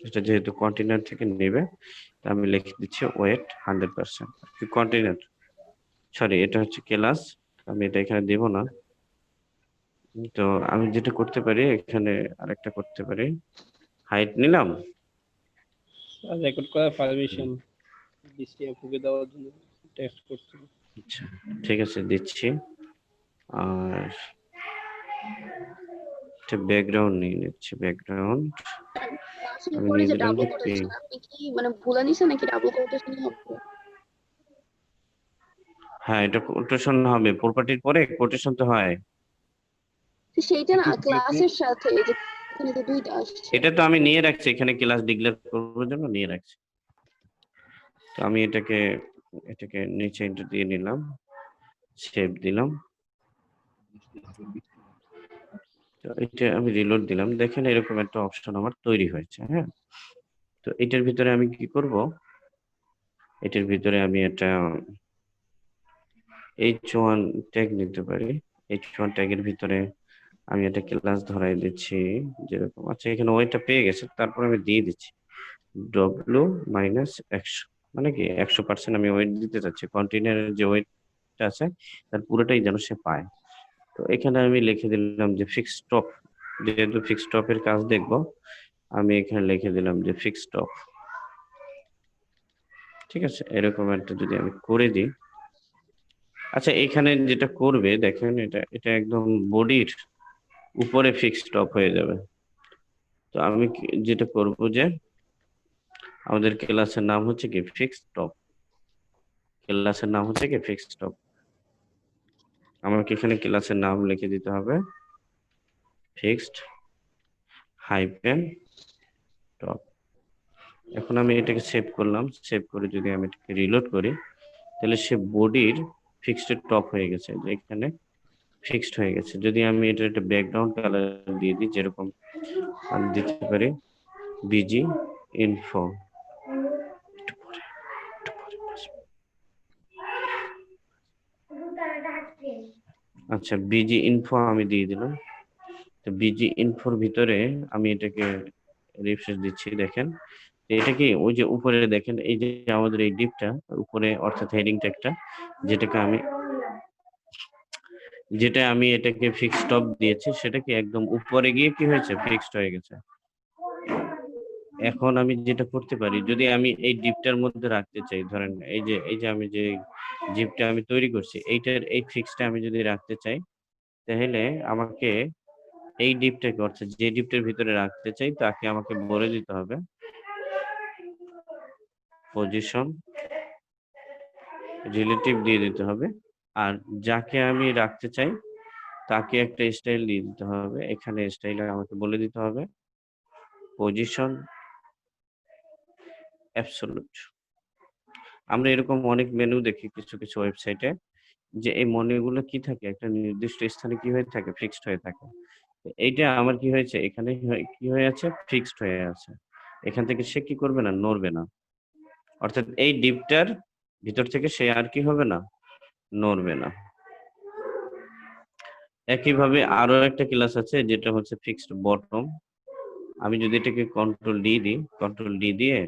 [SPEAKER 1] এটা যেহেতু কন্টেইনার থেকে নেবে আমি লিখে দিচ্ছি ওয়েট 100%। কন্টেইনার সরি, এটা হচ্ছে ক্লাস, আমি এটা এখানে দেব না। তো আমি যেটা করতে পারি এখানে আরেকটা করতে পারি, হাইট নিলাম,
[SPEAKER 8] রেকর্ড করার পারমিশন বৃষ্টি আপুকে দেওয়ার জন্য টেক্সট করছিল।
[SPEAKER 1] আচ্ছা ঠিক আছে দিচ্ছি। আর একটা ব্যাকগ্রাউন্ড নিয়ে নিচ্ছি, ব্যাকগ্রাউন্ড
[SPEAKER 5] ক্লাসের
[SPEAKER 1] আমি
[SPEAKER 5] পরে
[SPEAKER 1] নিয়ে
[SPEAKER 5] যে
[SPEAKER 1] দিলাম
[SPEAKER 5] ডাবল
[SPEAKER 1] যে
[SPEAKER 5] কোটেশন আপনি কি মানে ভুলে নিছেন নাকি ডাবল কোটেশন হবে?
[SPEAKER 1] হ্যাঁ এটা কোটেশন হবে, প্রপার্টির পরে কোটেশন তো হয়।
[SPEAKER 5] তো সেইটা না ক্লাসের সাথে এই যে এখানে যে দুইটা আসছে।
[SPEAKER 1] এটা তো আমি নিয়ে রাখছি এখানে, ক্লাস ডিক্লেয়ার করার জন্য নিয়ে রাখছি। তো আমি এটাকে নিচে এন্টার দিয়ে নিলাম, সেভ দিলাম। তো এটা আমি রিলোড দিলাম, দেখেন এরকম একটা অপশন আমার তৈরি হয়েছে। হ্যাঁ, তো এটার ভিতরে আমি কি করব, এটার ভিতরে আমি একটা H1 ট্যাগ নিতে পারি। H1 ট্যাগের ভিতরে আমি একটা ক্লাস ধরাই দিচ্ছি যেরকম। আচ্ছা এখানে ওয়েটটা পেয়ে গেছে, তারপর আমি দিয়ে দিচ্ছি W-100, মানে কি 100% আমি ওয়েট দিতে চাচ্ছি। কন্টেইনারের যে ওয়েটটা আছে তার পুরোটাই যেন সে পায়। তো এখানে আমি লিখে দিলাম যে ফিক্সড স্টপ, যেহেতু ফিক্সড স্টপের কাজ দেখব, আমি এখানে লিখে দিলাম যে ফিক্সড স্টপ। ঠিক আছে, এরকম একটা যদি আমি করে দিই। আচ্ছা এখানে যেটা করবে দেখেন, এটা একদম বডির উপরে ফিক্সড স্টপ হয়ে যাবে। তো আমি যেটা করব যে আমাদের ক্লাসের নাম হচ্ছে কি ফিক্সড স্টপ, ক্লাসের নাম হচ্ছে কি ফিক্সড স্টপ। আমাকে এখানে ক্লাসের নাম লিখে দিতে হবে ফিক্সড হাইফেন স্টপ। এখন আমি এটাকে সেভ করলাম, সেভ করে যদি আমি এটাকে রিলোড করি তাহলে সে বডির ফিক্সড টপ হয়ে গেছে, যে এখানে ফিক্সড হয়ে গেছে। যদি আমি এটা একটা ব্যাকগ্রাউন্ড কালার দিয়ে দিই, যেরকম আমি দিতে পারি বিজি ইনফো, আচ্ছা বিজি ইনফো আমি দিয়ে দিলাম। তো বিজি ইনফোর ভিতরে আমি এটাকে রিফ্রেশ দিচ্ছি, দেখেন এটা কি ওই যে উপরে দেখেন এই যে আমাদের এই ডিপটা উপরে, অর্থাৎ হেডিং ট্যাগটা যেটা আমি এটাকে ফিক্সড স্টপ দিয়েছি, সেটা কি একদম উপরে গিয়ে কি হয়েছে ফিক্সড হয়ে গেছে। এখন আমি যেটা করতে পারি, যদি আমি এই ডিপটার মধ্যে রাখতে চাই, ধরেন এই যে আমি যে জিপটা আমি তৈরি করছি এইটার এই ফিক্সটা আমি যদি রাখতে চাই, তাহলে আমাকে এই ডিপটাকে, অর্থাৎ যে ডিপটার ভিতরে রাখতে চাই তাকে আমাকে বলে দিতে হবে পজিশন রিলেটিভ দিয়ে দিতে হবে। আর যাকে আমি রাখতে চাই তাকে একটা স্টাইল দিয়ে দিতে হবে। এখানে স্টাইল আমাকে বলে দিতে হবে পজিশন অ্যাবসলিউট। আমরা এরকম অনেক মেনু দেখি কিছু কিছু ওয়েবসাইটে, যে এই মেনুগুলো কি থাকে একটা নির্দিষ্ট স্থানে কি হয়ে থাকে ফিক্সড হয়ে থাকে। এইটা আমার কি হয়েছে এখানে কি হয়ে আছে ফিক্সড হয়ে আছে। এখান থেকে সে কি করবে না, নড়বে না, অর্থাৎ এই ডিপটার ভিতর থেকে সে আর কি হবে না, নড়বে না। একইভাবে আরো একটা ক্লাস আছে যেটা হচ্ছে ফিক্সড বটম। আমি যদি এটাকে কন্ট্রোল ডি দিই, কন্ট্রোল ডি দিয়ে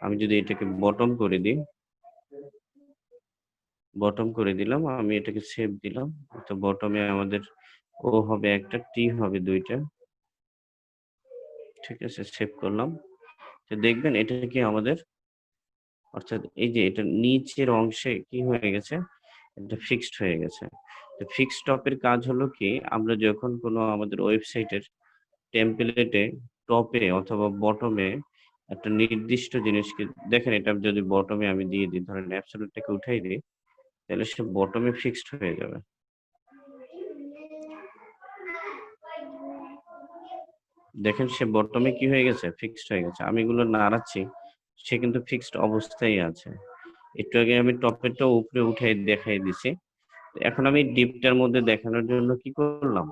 [SPEAKER 1] আমি যদি এটাকে বটম করে দিই, বটম করে দিলাম, আমি এটাকে সেভ দিলাম। তো বটমে আমাদের ও হবে একটা, টি হবে দুইটা। ঠিক আছে, সেভ করলাম। তো দেখবেন এটা কি আমাদের, অর্থাৎ এই যে এটা নিচের অংশে কি হয়ে গেছে, এটা ফিক্সড হয়ে গেছে। তো ফিক্সড টপের কাজ হলো কি, আমরা যখন কোনো আমাদের ওয়েবসাইটের টেমপ্লেটে টপে অথবা বটমে একটা নির্দিষ্ট জিনিসকে, দেখেন এটা যদি বটমে আমি দিয়ে দিই, ধরেন অ্যাবসলিউটটাকে উঠাই দিই, তাহলে সে বটমে ফিক্সড হয়ে যাবে। দেখেন সে বটমে কি হয়ে গেছে ফিক্সড হয়ে গেছে। আমি এগুলো নাড়াচ্ছি, সে কিন্তু ফিক্সড অবস্থায় আছে। একটু আগে আমি টপেরটা উপরে উঠে দেখাই দিছি। এখন আমি ডিপটার মধ্যে দেখানোর জন্য কি করলাম,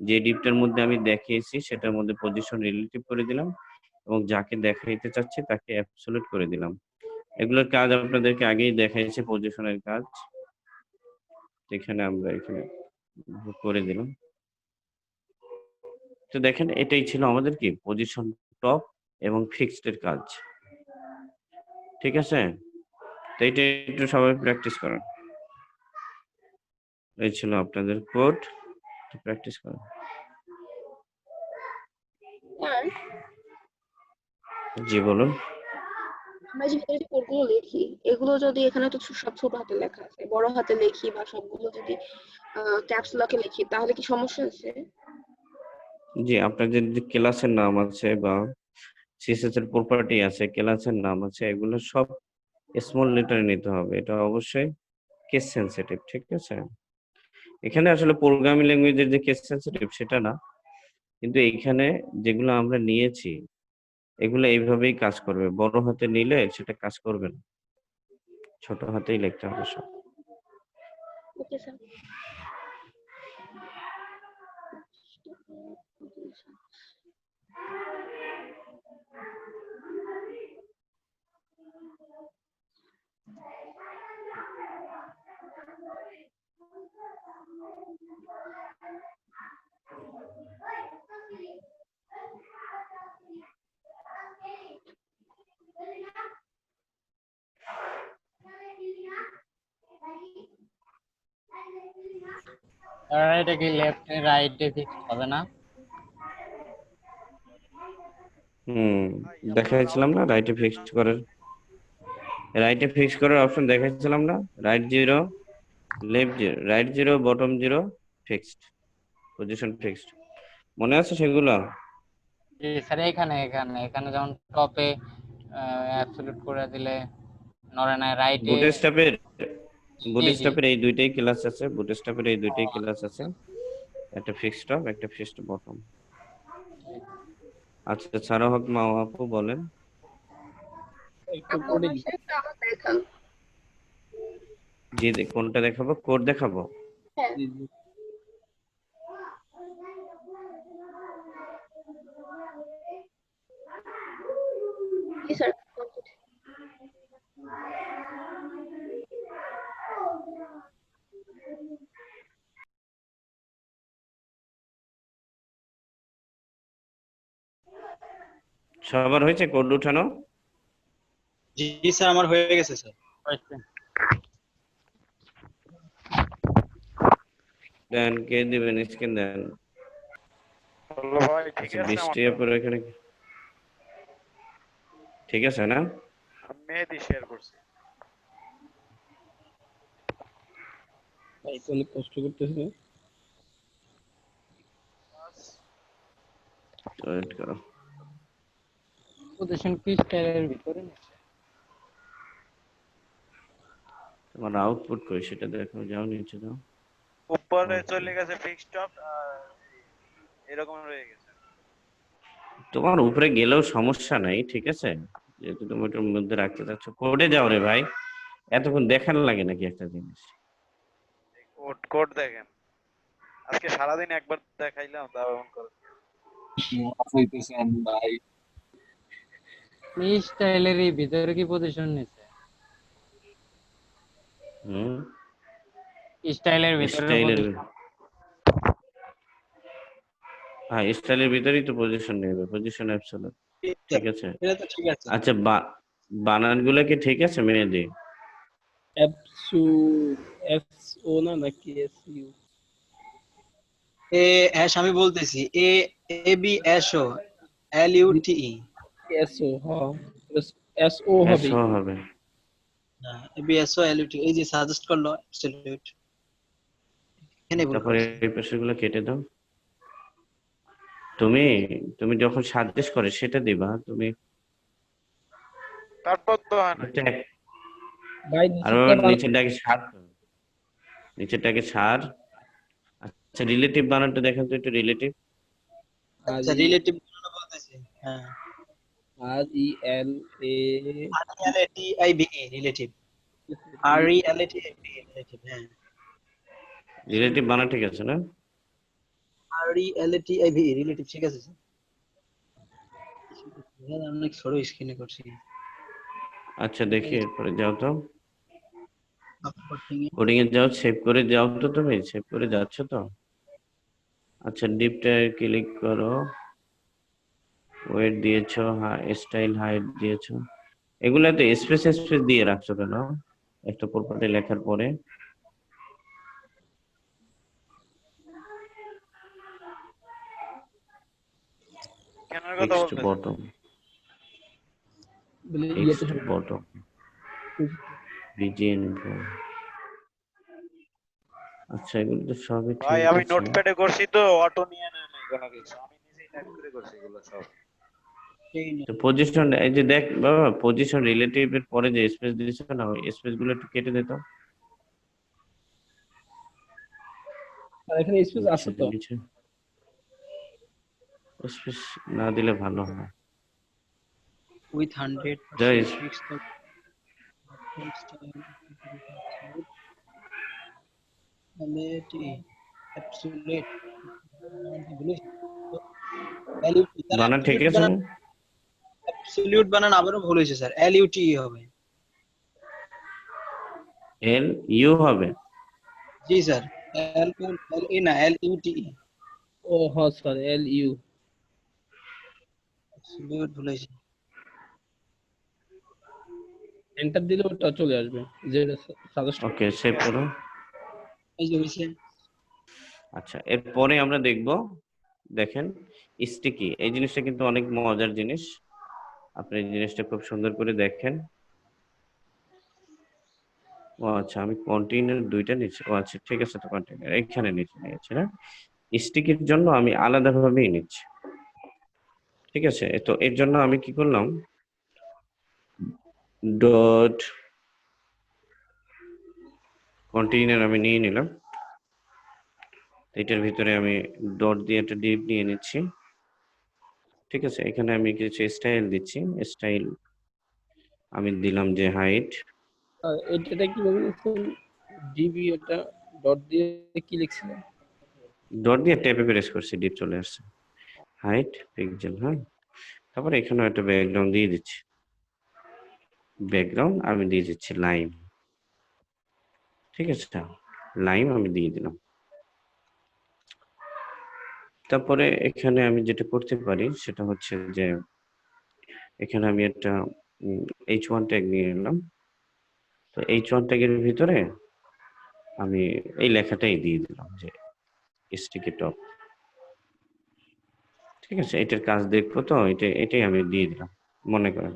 [SPEAKER 1] যে ডিপটার মধ্যে আমি দেখিয়েছি সেটার মধ্যে পজিশন রিলেটিভ করে দিলাম, এবং যাকে দেখাইতে চাচ্ছি তাকে অ্যাবসলিউট করে দিলাম। এগুলোর কাজ আপনাদেরকে আগেই দেখাইছে, পজিশনের কাজ। এখানে আমরা এখানে করে দিলাম। তো দেখেন এটাই ছিল আমাদের কি পজিশন টপ এবং ফিক্সড এর কাজ। ঠিক আছে, তো এটা একটু সবাই প্র্যাকটিস করেন। এই ছিল আপনাদের কোড, প্র্যাকটিস করেন। জি বলুন।
[SPEAKER 5] আমরা যে ভিতরে যে কোডগুলো লিখি এগুলো যদি এখানে তো সব ছোট হাতে লেখা আছে, বড় হাতে লিখি বা সবগুলো যদি ক্যাপস লকে লিখি তাহলে কি সমস্যা আছে?
[SPEAKER 1] জি, আপনার যে ক্লাসের নাম আছে বা সিএসএস এর প্রপার্টি আছে, ক্লাসের নাম আছে, এগুলো সব স্মল লেটারে নিতে হবে। এটা অবশ্যই কেস সেনসিটিভ, ঠিক আছে? এখানে আসলে প্রোগ্রামিং ল্যাঙ্গুয়েজের যে কেস সেনসিটিভ সেটা না, কিন্তু এইখানে যেগুলো আমরা নিয়েছি এগুলো এইভাবেই কাজ করবে। বড় হাতে নিলে সেটা কাজ করবে না, ছোট হাতেই লিখতে হবে সব।
[SPEAKER 5] Okay sir.
[SPEAKER 6] এটা কি লেফট রাইটে ফিক্স হবে না?
[SPEAKER 1] দেখাইছিলাম না রাইটে ফিক্সড করার, রাইটে ফিক্স করার অপশন দেখাইছিলাম না, right 0 left 0, right 0 bottom 0 fixed, position fixed, মনে আছে সেগুলো?
[SPEAKER 6] জি স্যার, এখানে এখানে এখানে যেমন টপে অ্যাবসলিউট করে দিলে নড়ে না, রাইটে।
[SPEAKER 1] বুটস্ট্র্যাপের
[SPEAKER 6] জি জি
[SPEAKER 1] বুটস্ট্র্যাপের এই দুইটাই ক্লাস আছে, বুটস্ট্র্যাপের এই দুইটাই ক্লাস আছে, একটা ফিক্সড টপ একটা ফিক্সড বটম। আচ্ছা, সারা হক মা আপু বলেন।
[SPEAKER 8] একটু
[SPEAKER 5] আপু
[SPEAKER 8] করে
[SPEAKER 5] আমার শেপটা আমার দেখান।
[SPEAKER 1] জি, কোনটা দেখাবো? কোড দেখাবো?
[SPEAKER 5] হ্যাঁ। জি স্যার।
[SPEAKER 1] সবার হয়েছে কোড উঠানো?
[SPEAKER 2] জি স্যার, আমার হয়ে গেছে স্যার।
[SPEAKER 1] দেন কে দিবেন? স্ক্রিন দেন।
[SPEAKER 7] বলো ভাই, ঠিক
[SPEAKER 1] আচ্ছা,
[SPEAKER 7] আছে?
[SPEAKER 1] বৃষ্টি আপুর এখানে ঠিক আছে না?
[SPEAKER 7] আমি মেহেদি শেয়ার করছি।
[SPEAKER 8] ভাই অনেক কষ্ট করতেছে।
[SPEAKER 1] ওয়েট করো।
[SPEAKER 6] পজিশন কি স্টাইলের ভিতরে নিচ্ছে?
[SPEAKER 1] তোমার আউটপুট কই সেটা দেখো, যাও নিচে যাও।
[SPEAKER 7] উপরে চলে গেছে ফিক্সড টপ, আর এরকম রয়ে গেছে।
[SPEAKER 1] তোমার উপরে গেলেও সমস্যা নাই, ঠিক আছে? যেহেতু তুমি ওটার মধ্যে রাখতে চাচ্ছ, কোডে যাও রে ভাই, এতক্ষণ দেখানো লাগে নাকি একটা জিনিস?
[SPEAKER 7] কোড কোড দেখেন, আজকে সারাদিন একবার দেখাইলাম, তাও এমন করে।
[SPEAKER 4] ভাই
[SPEAKER 6] এই স্টাইলের এই ভিতরে কি পজিশন নিচ্ছে? স্টাইলের ভিতরে
[SPEAKER 1] স্টাইলের,
[SPEAKER 6] পজিশন।
[SPEAKER 1] হ্যাঁ স্টাইলের ভিতরেই তো পজিশন নেবে, পজিশন অ্যাবসলিউট, ঠিক আছে?
[SPEAKER 2] এটা তো ঠিক আছে।
[SPEAKER 1] আচ্ছা, বানানগুলো কি ঠিক আছে মেহেদি?
[SPEAKER 8] এফসু এফও না নাকি এসইউ?
[SPEAKER 2] আমি বলতেছি A A B S O L U T E.
[SPEAKER 8] SO, হ্যাঁ এসও হবে।
[SPEAKER 1] এসও হবে।
[SPEAKER 2] A B S O L U T, এই যে সাজেস্ট করলো অ্যাবসলিউট, এখানে ভুল
[SPEAKER 1] তারপরে
[SPEAKER 2] করছে।
[SPEAKER 1] এই পাশেগুলো কেটে দাও। তুমি তুমি যখন সাজেস্ট করে সেটা দিবা তুমি।
[SPEAKER 7] তারপর তো হয় না।
[SPEAKER 1] একটা
[SPEAKER 8] ভাই
[SPEAKER 1] আর নিচেরটাকে ছাড়, নিচেরটাকে ছাড়। আচ্ছা, রিলেটিভ বানানটা দেখেন তো একটু, রিলেটিভ।
[SPEAKER 2] আচ্ছা, রিলেটিভ বলতেছি। হ্যাঁ,
[SPEAKER 8] R E L A
[SPEAKER 2] R E L T I B E, relative. R E L T I B E, relative. হ্যাঁ,
[SPEAKER 1] রিলেটিভ বানান ঠিক আছে না?
[SPEAKER 2] R E L T I B E, relative, ঠিক আছে স্যার। হ্যাঁ, অনেক ছোট স্ক্রিনে করছি।
[SPEAKER 1] আচ্ছা, দেখি এরপরে যাও তো,
[SPEAKER 2] কোডিং
[SPEAKER 1] কোডিং এ যাও, সেভ করে যাও তো, তুমি সেভ করে যাচ্ছ তো? আচ্ছা, ডিপটা ক্লিক করো, ওয়েট দিয়েছো, স্টাইল হাইট দিয়েছো, এগুলাতে স্পেস স্পেস দিয়ে রাখছো কেন একটা প্রপার্টি লেখার পরে?
[SPEAKER 7] কেনার কথা
[SPEAKER 1] ফিক্সড
[SPEAKER 7] বলতেছে।
[SPEAKER 1] বটম,
[SPEAKER 8] বলে
[SPEAKER 1] টেক্সট
[SPEAKER 8] ইয়েতে
[SPEAKER 1] বটম রিজিয়ন। আচ্ছা এগুলো তো সবই
[SPEAKER 7] ভাই
[SPEAKER 1] ঠিক
[SPEAKER 7] আমি
[SPEAKER 1] আছে।
[SPEAKER 7] নোটপ্যাডে করছি তো, অটো নিয়ে নেয় নাই কোনো কিছু, আমি নিজেই টাইপ করে করছি এগুলো সব।
[SPEAKER 2] সেই না
[SPEAKER 1] তো পজিশন এই যে দেখ বাবা, পজিশন রিলেটিভ এর পরে যে স্পেস দিয়েছে না, ওই স্পেস গুলো একটু কেটে দে তো।
[SPEAKER 8] আর এখানে স্পেস আছে তো।
[SPEAKER 1] স্পেস না দিলে ভালো হয়।
[SPEAKER 2] with 100%
[SPEAKER 1] Guys,
[SPEAKER 2] fixed the absolute
[SPEAKER 1] বানান ঠিক আছে না?
[SPEAKER 2] অ্যাবসলিউট বানান আবারও ভুল হয়েছে স্যার, এলইউটি হবে।
[SPEAKER 1] এল ইউ হবে।
[SPEAKER 2] জি স্যার, এল ই না, এলইউটি।
[SPEAKER 8] ও হ্যাঁ স্যার এল ইউ।
[SPEAKER 2] অ্যাবসলিউট ভুল হয়েছে।
[SPEAKER 8] এন্টার দিলে ওটা চলে আসবে যে সাজেস্ট।
[SPEAKER 1] ওকে সেভ করো।
[SPEAKER 2] এই যে হয়েছে।
[SPEAKER 1] আচ্ছা এরপরে আমরা দেখব, দেখেন স্টিকি, এই জিনিসটা কিন্তু অনেক মজার জিনিস। আপনি এই জিনিসটা খুব সুন্দর করে দেখেন। ও আচ্ছা আমি কন্টেইনার দুইটা নিচ্ছি। ও আচ্ছা ঠিক আছে, তো কন্টেইনার এইখানে নিচে নিয়েছি না, স্টিকের জন্য আমি আলাদাভাবেই নিচ্ছি। ঠিক আছে, তো এর জন্য আমি কি করলাম, ডট কন্টেইনার আমি নিয়ে নিলাম। এটার ভিতরে আমি ডট দিয়ে একটা ডিপ নিয়ে নিচ্ছি। ঠিক আছে, এখানে আমি কিছু স্টাইল দিচ্ছি। স্টাইল আমি দিলাম যে হাইট।
[SPEAKER 8] আর এটা কিভাবে লিখছেন? ডিবি এটা ডট দিয়ে কি লিখছিলেন?
[SPEAKER 1] ডট দিয়ে ট্যাবে প্রেস করছি, ডিপ চলে আসছে। হাইট পিক্সেল, হ্যাঁ। তারপরে এখানে একটা ব্যাকগ্রাউন্ড দিয়ে দিচ্ছি। ব্যাকগ্রাউন্ড আমি দিয়ে দিচ্ছি লাইন। ঠিক আছে, লাইন আমি দিয়ে দিলাম। তারপরে এখানে আমি যেটা করতে পারি সেটা হচ্ছে যে এখানে আমি একটা H1 ট্যাগ নিয়ে নিলাম। তো H1 ট্যাগের ভিতরে আমি এই লেখাটাই দিয়ে দিলাম যে স্টিকি টপ। ঠিক আছে, এটার কাজ দেখবো তো, এটাই আমি দিয়ে দিলাম মনে করেন।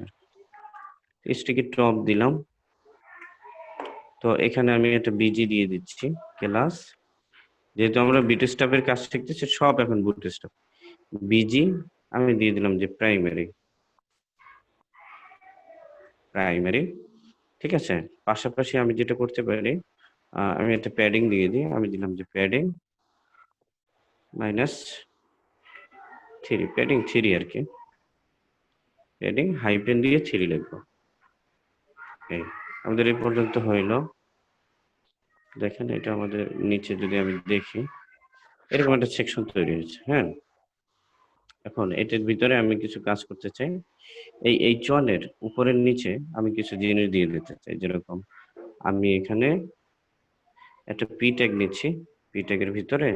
[SPEAKER 1] স্টিকি টপ দিলাম। তো এখানে আমি একটা বিজি দিয়ে দিচ্ছি ক্লাস, যেহেতু আমরা বুটস্ট্র্যাপের কাজ শিখতেছি সব এখন বুটস্ট্র্যাপ। বিজি আমি দিয়ে দিলাম যে প্রাইমারি। ঠিক আছে, পাশাপাশি আমি যেটা করতে পারি, আমি একটা প্যাডিং দিয়ে দিই। আমি দিলাম যে প্যাডিং -3, প্যাডিং 3 আর কি, প্যাডিং হাইফেন দিয়ে 3 লিখবো। এই আমাদের এই পর্যন্ত হইলো। দেখেন এটা আমাদের নিচে যদি আমি দেখি এরকম একটা সেকশন তৈরি হয়েছে। হ্যাঁ, এখন এটার ভিতরে আমি কিছু কাজ করতে চাই। এই H1 এর উপরের নিচে আমি কিছু জিনিস দিয়ে দিতে চাই, যেরকম আমি এখানে একটা পি ট্যাগ নিচ্ছি। পি ট্যাগের ভিতরে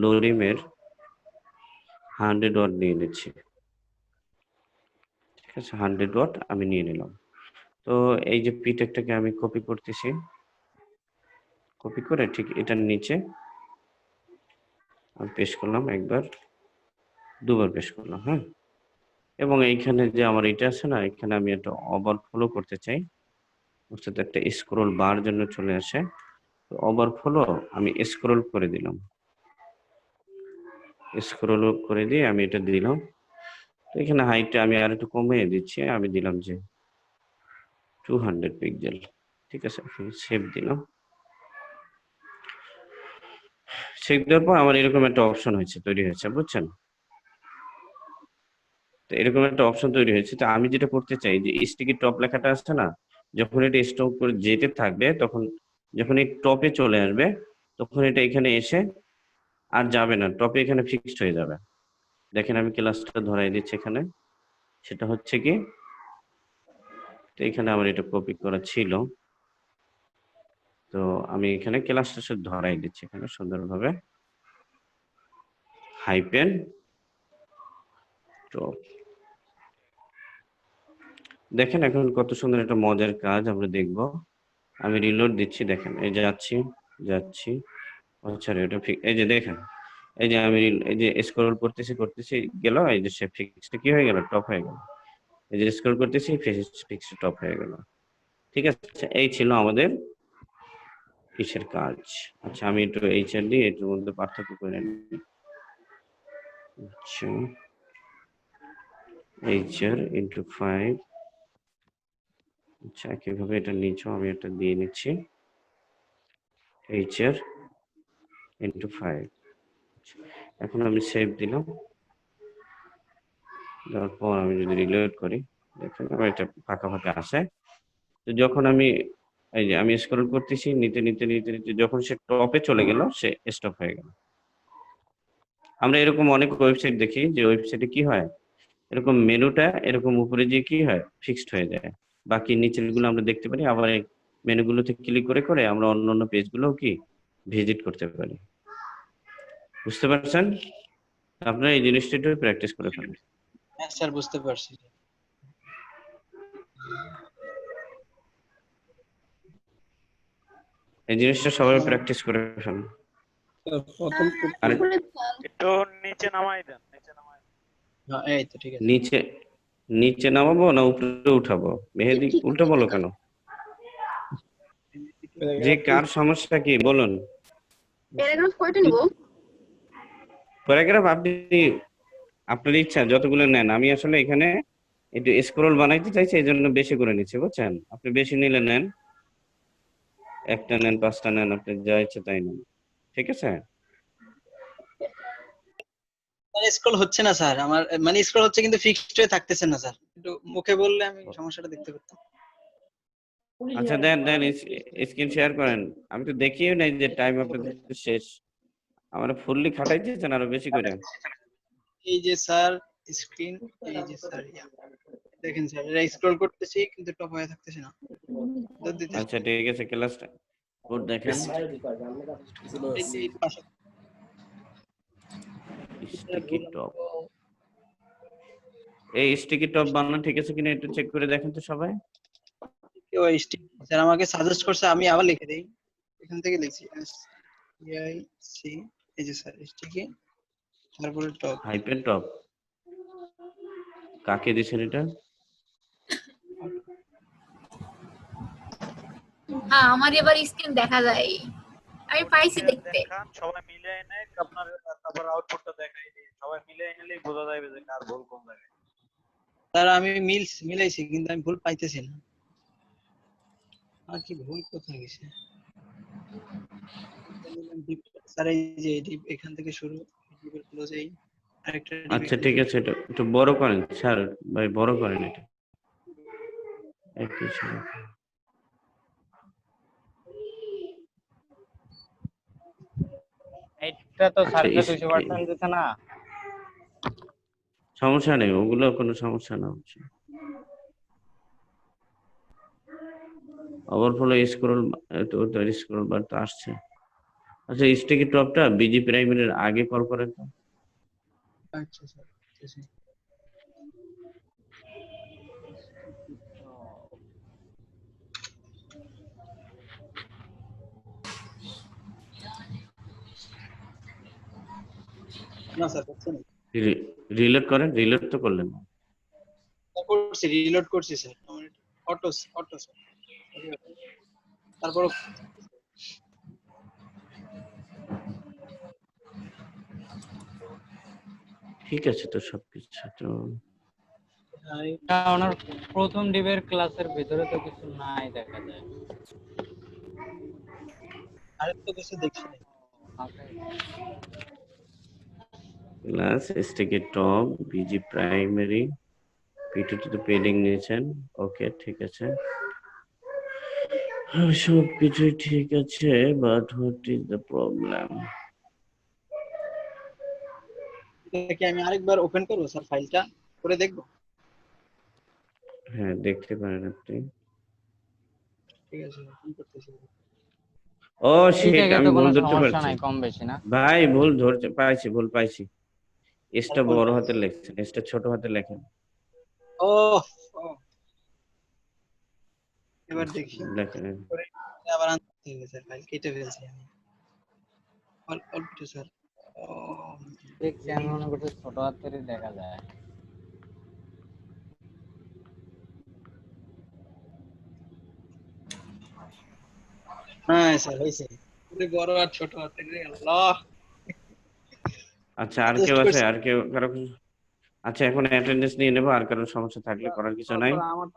[SPEAKER 1] লোরিমের 100 ওয়াট নিয়ে নিচ্ছি। ঠিক আছে, 100 ওয়াট আমি নিয়ে নিলাম। তো এই যে পি ট্যাগটাকে আমি কপি করতেছি, কপি করে ঠিক এটার নিচে আমি পেস্ট করলাম, একবার দুবার পেস্ট করলাম। হ্যাঁ, এবং এইখানে যে আমার এটা আছে না, এখানে আমি একটা ওভারফ্লো করতে চাই, অর্থাৎ একটা স্ক্রল বার জন্য চলে আসে। তো ওভারফ্লো আমি স্ক্রল করে দিলাম, স্ক্রল করে দিয়ে আমি এটা দিলাম। তো এখানে হাইটটা আমি আর একটু কমিয়ে দিচ্ছি, আমি দিলাম যে 200 পিক্সেল। ঠিক আছে, সেভ দিলাম। সেভ দেওয়ার পর আমার এরকম একটা অপশন হয়েছে, তৈরি হয়েছে, বুঝছেন? তো এরকম একটা অপশন তৈরি হয়েছে। তো আমি যেটা করতে চাই যে স্টিকি টপ লেখাটা আসছে না, যখন এটা স্টপ করে যেতে থাকবে, তখন যখন এই টপে চলে আসবে তখন এটা এখানে এসে আর যাবে না, টপে এখানে ফিক্সড হয়ে যাবে। দেখেন আমি ক্লাসটা ধরাই দিচ্ছি এখানে, সেটা হচ্ছে কি, তো এখানে আমার এটা কপি করা ছিল, তো আমি এখানে ক্লাসটা শুধু ধরাই দিচ্ছি এখানে সুন্দরভাবে, হাইপেন টপ। দেখেন এখন কত সুন্দর একটা মজার কাজ আমরা দেখব। আমি রিলোড দিচ্ছি, দেখেন এই যে যাচ্ছি। আচ্ছা এটা এই যে দেখেন, এই যে আমি এই যে স্ক্রল করতেছি গেল, এই যে সে ফিক্সড কি হয়ে গেল, টপ হয়ে গেল। এই যে স্ক্রল করতেছি ফিক্সড টপ হয়ে গেল। ঠিক আছে, এই ছিল আমাদের কিসের কাজ। আচ্ছা আমি একটু এইচআর দিয়ে এটার মধ্যে পার্থক্য করে নিই। আচ্ছা এইচআর ইন্টু 5, আচ্ছা একইভাবে এটা নিচেও আমি এটা দিয়ে নিচ্ছি, এইচআর ইন্টু 5। এখন আমি সেভ দিলাম, দেওয়ার পর আমি যদি রিলোড করি দেখেন আমার এটা ফাঁকা ফাঁকা আসে। তো যখন আমি এই যে আমি স্ক্রল করতেছি নিতে নিতে নিতে নিতে যখন সে টপে চলে গেল সে স্টপ হয়ে গেল। আমরা এরকম অনেক ওয়েবসাইট দেখি যে ওয়েবসাইটে কি হয়, এরকম মেনুটা এরকম উপরে গিয়ে কি হয় ফিক্সড হয়ে যায়, বাকি নিচের গুলো আমরা দেখতে পারি, আবার এই মেনুগুলোতে ক্লিক করে করে আমরা অন্যান্য পেজগুলোও কি ভিজিট করতে পারি। বুঝতে পারছেন? আপনারা এই জিনিসটা একটু প্র্যাকটিস করে ফেলেন।
[SPEAKER 2] হ্যাঁ স্যার বুঝতে পারছি।
[SPEAKER 1] এই জিনিসটা সবাই প্র্যাকটিস করে ফেলেন।
[SPEAKER 8] প্রথম
[SPEAKER 1] আর
[SPEAKER 7] একটু নিচে নামাই দেন, নিচে নামাই দেন।
[SPEAKER 2] হ্যাঁ এই তো ঠিক আছে।
[SPEAKER 1] নিচে নিচে নামাবো না উপরে উঠাবো? মেহেদি উল্টো বলো কেন? যে কার সমস্যা কি বলুন?
[SPEAKER 5] প্যারাগ্রাফ কয়টা নিব?
[SPEAKER 1] প্যারাগ্রাফ আপনি আপনার ইচ্ছা যতগুলো নেন। আমি আসলে এখানে একটু স্ক্রল বানাইতে চাইছি, এই জন্য বেশি করে নিচ্ছি, বুঝছেন? আপনি বেশি নিলে নেন, একটা নেন, 5টা নেন, আপনি যা ইচ্ছে তাই নেন, ঠিক আছে?
[SPEAKER 2] স্ক্রল হচ্ছে না স্যার, আমার মানে স্ক্রল হচ্ছে কিন্তু ফিক্সড হয়ে থাকতেছে না স্যার। একটু মুখে বললে আমি সমস্যাটা দেখতে পারতাম।
[SPEAKER 1] আচ্ছা দেন দেন, স্ক্রিন শেয়ার করেন। আমি তো দেখিও নাই যে টাইম আপনাদের শেষ। আমরা ফুললি খাটাই দিয়েছেন আরো বেশি করে।
[SPEAKER 2] এই যে স্যার স্ক্রিন, এই যে স্যার দেখেন স্যার এটা স্ক্রল করতেছি কিন্তু টপ হয়ে থাকতেছে না।
[SPEAKER 1] আচ্ছা ঠিক আছে, ক্লাসটা কোড দেখেন।
[SPEAKER 2] এই পাশে
[SPEAKER 1] স্টিকি টপ, এই স্টিকি টপ বানানো ঠিক আছে কিনা একটু চেক করে দেখেন তো সবাই।
[SPEAKER 2] কেউ স্যার আমাকে সাজেস্ট করছে, আমি আবার লিখে দেই। এখান থেকে লিখছি এস ই আই সি, এই যে স্যার স্টিকি তারপরে টপ।
[SPEAKER 1] হাইপেন টপ কাকে দিছেন এটা?
[SPEAKER 12] হ্যাঁ আমার এবার স্ক্রিন দেখা যায়, আমি পাইছি দেখতে।
[SPEAKER 7] দেখান সবাই মিলে এনে আপনার, তারপর আউটপুটটা দেখাই দিই। সবাই মিলে এনেলেই বোঝা যাবে যে কার ভুল কোন জায়গায়।
[SPEAKER 2] স্যার আমি মিলাইছি কিন্তু আমি ভুল পাইতেছি না। আর কি ভুল কোথায় গেছে স্যার? এই যে ডিপ এখান থেকে শুরু, ডিপের ক্লোজ এই আরেকটা ডিপ।
[SPEAKER 1] আচ্ছা ঠিক আছে, এটা একটু বড় করেন স্যার, ভাই বড় করেন এটা একটু ছিল।
[SPEAKER 6] এটা তো
[SPEAKER 1] আচ্ছা,
[SPEAKER 6] স্যারকে 200% দিতে না।
[SPEAKER 1] সমস্যা নেই, ওগুলো কোনো সমস্যা না হচ্ছে। ওভারফ্লো স্ক্রল তো স্ক্রল বার তো আসছে। আচ্ছা স্টিকি টপটা বিজি প্রাইমারির আগে কল করেন তো।
[SPEAKER 2] আচ্ছা স্যার ঠিক আছে। না স্যার হচ্ছে না।
[SPEAKER 1] রিলোড করেন, রিলোড তো করলেন না।
[SPEAKER 2] করছি, রিলোড করছি স্যার। আমার অটো স্যার। তারপর
[SPEAKER 1] ঠিক আছে তো সবকিছু তো।
[SPEAKER 6] এটা ওনার প্রথম ডিবের ক্লাসের ভিতরে তো কিছু নাই দেখা যায়।
[SPEAKER 2] আরেকটা কিছু দেখছি না।
[SPEAKER 1] Class sticky top busy primary P2 তো পেডিং নিয়েছেন, ওকে ঠিক আছে, সব কিছুই ঠিক আছে, but what is the problem?
[SPEAKER 2] এটাকে আমি আরেকবার ওপেন করব স্যার, ফাইলটা করে দেখব?
[SPEAKER 1] হ্যাঁ দেখতে পারেন আপনি।
[SPEAKER 2] ঠিক আছে ওপেন করতেছি।
[SPEAKER 1] ও শিট, আমি ভুল ধরতে
[SPEAKER 6] সমস্যা
[SPEAKER 1] পারছি
[SPEAKER 6] নাই, কম বেশি না
[SPEAKER 1] ভাই, ভুল ধরতে পাইছি, ভুল পাইছি। এসটা বড় হাতে লেখছেন, এসটা ছোট হাতে লেখেন।
[SPEAKER 2] ও এবার দেখি
[SPEAKER 1] লেখেন
[SPEAKER 2] আবার আনতে হবে স্যার, ফাইল কেটে ফেলছি আমি অল্প স্যার।
[SPEAKER 6] দেখছি আমি মনে করছি ছোট হাতেরই দেখা যায়।
[SPEAKER 2] হ্যাঁ স্যার হয়েছে বড় আর ছোট হাতে রে আল্লাহ
[SPEAKER 1] আচ্ছা আর কেউ আছে আর কেউ কারো আচ্ছা এখন অ্যাটেন্ডেন্স নিয়ে নেবো আর কারো সমস্যা থাকলে করার কিছু নাই
[SPEAKER 11] আমার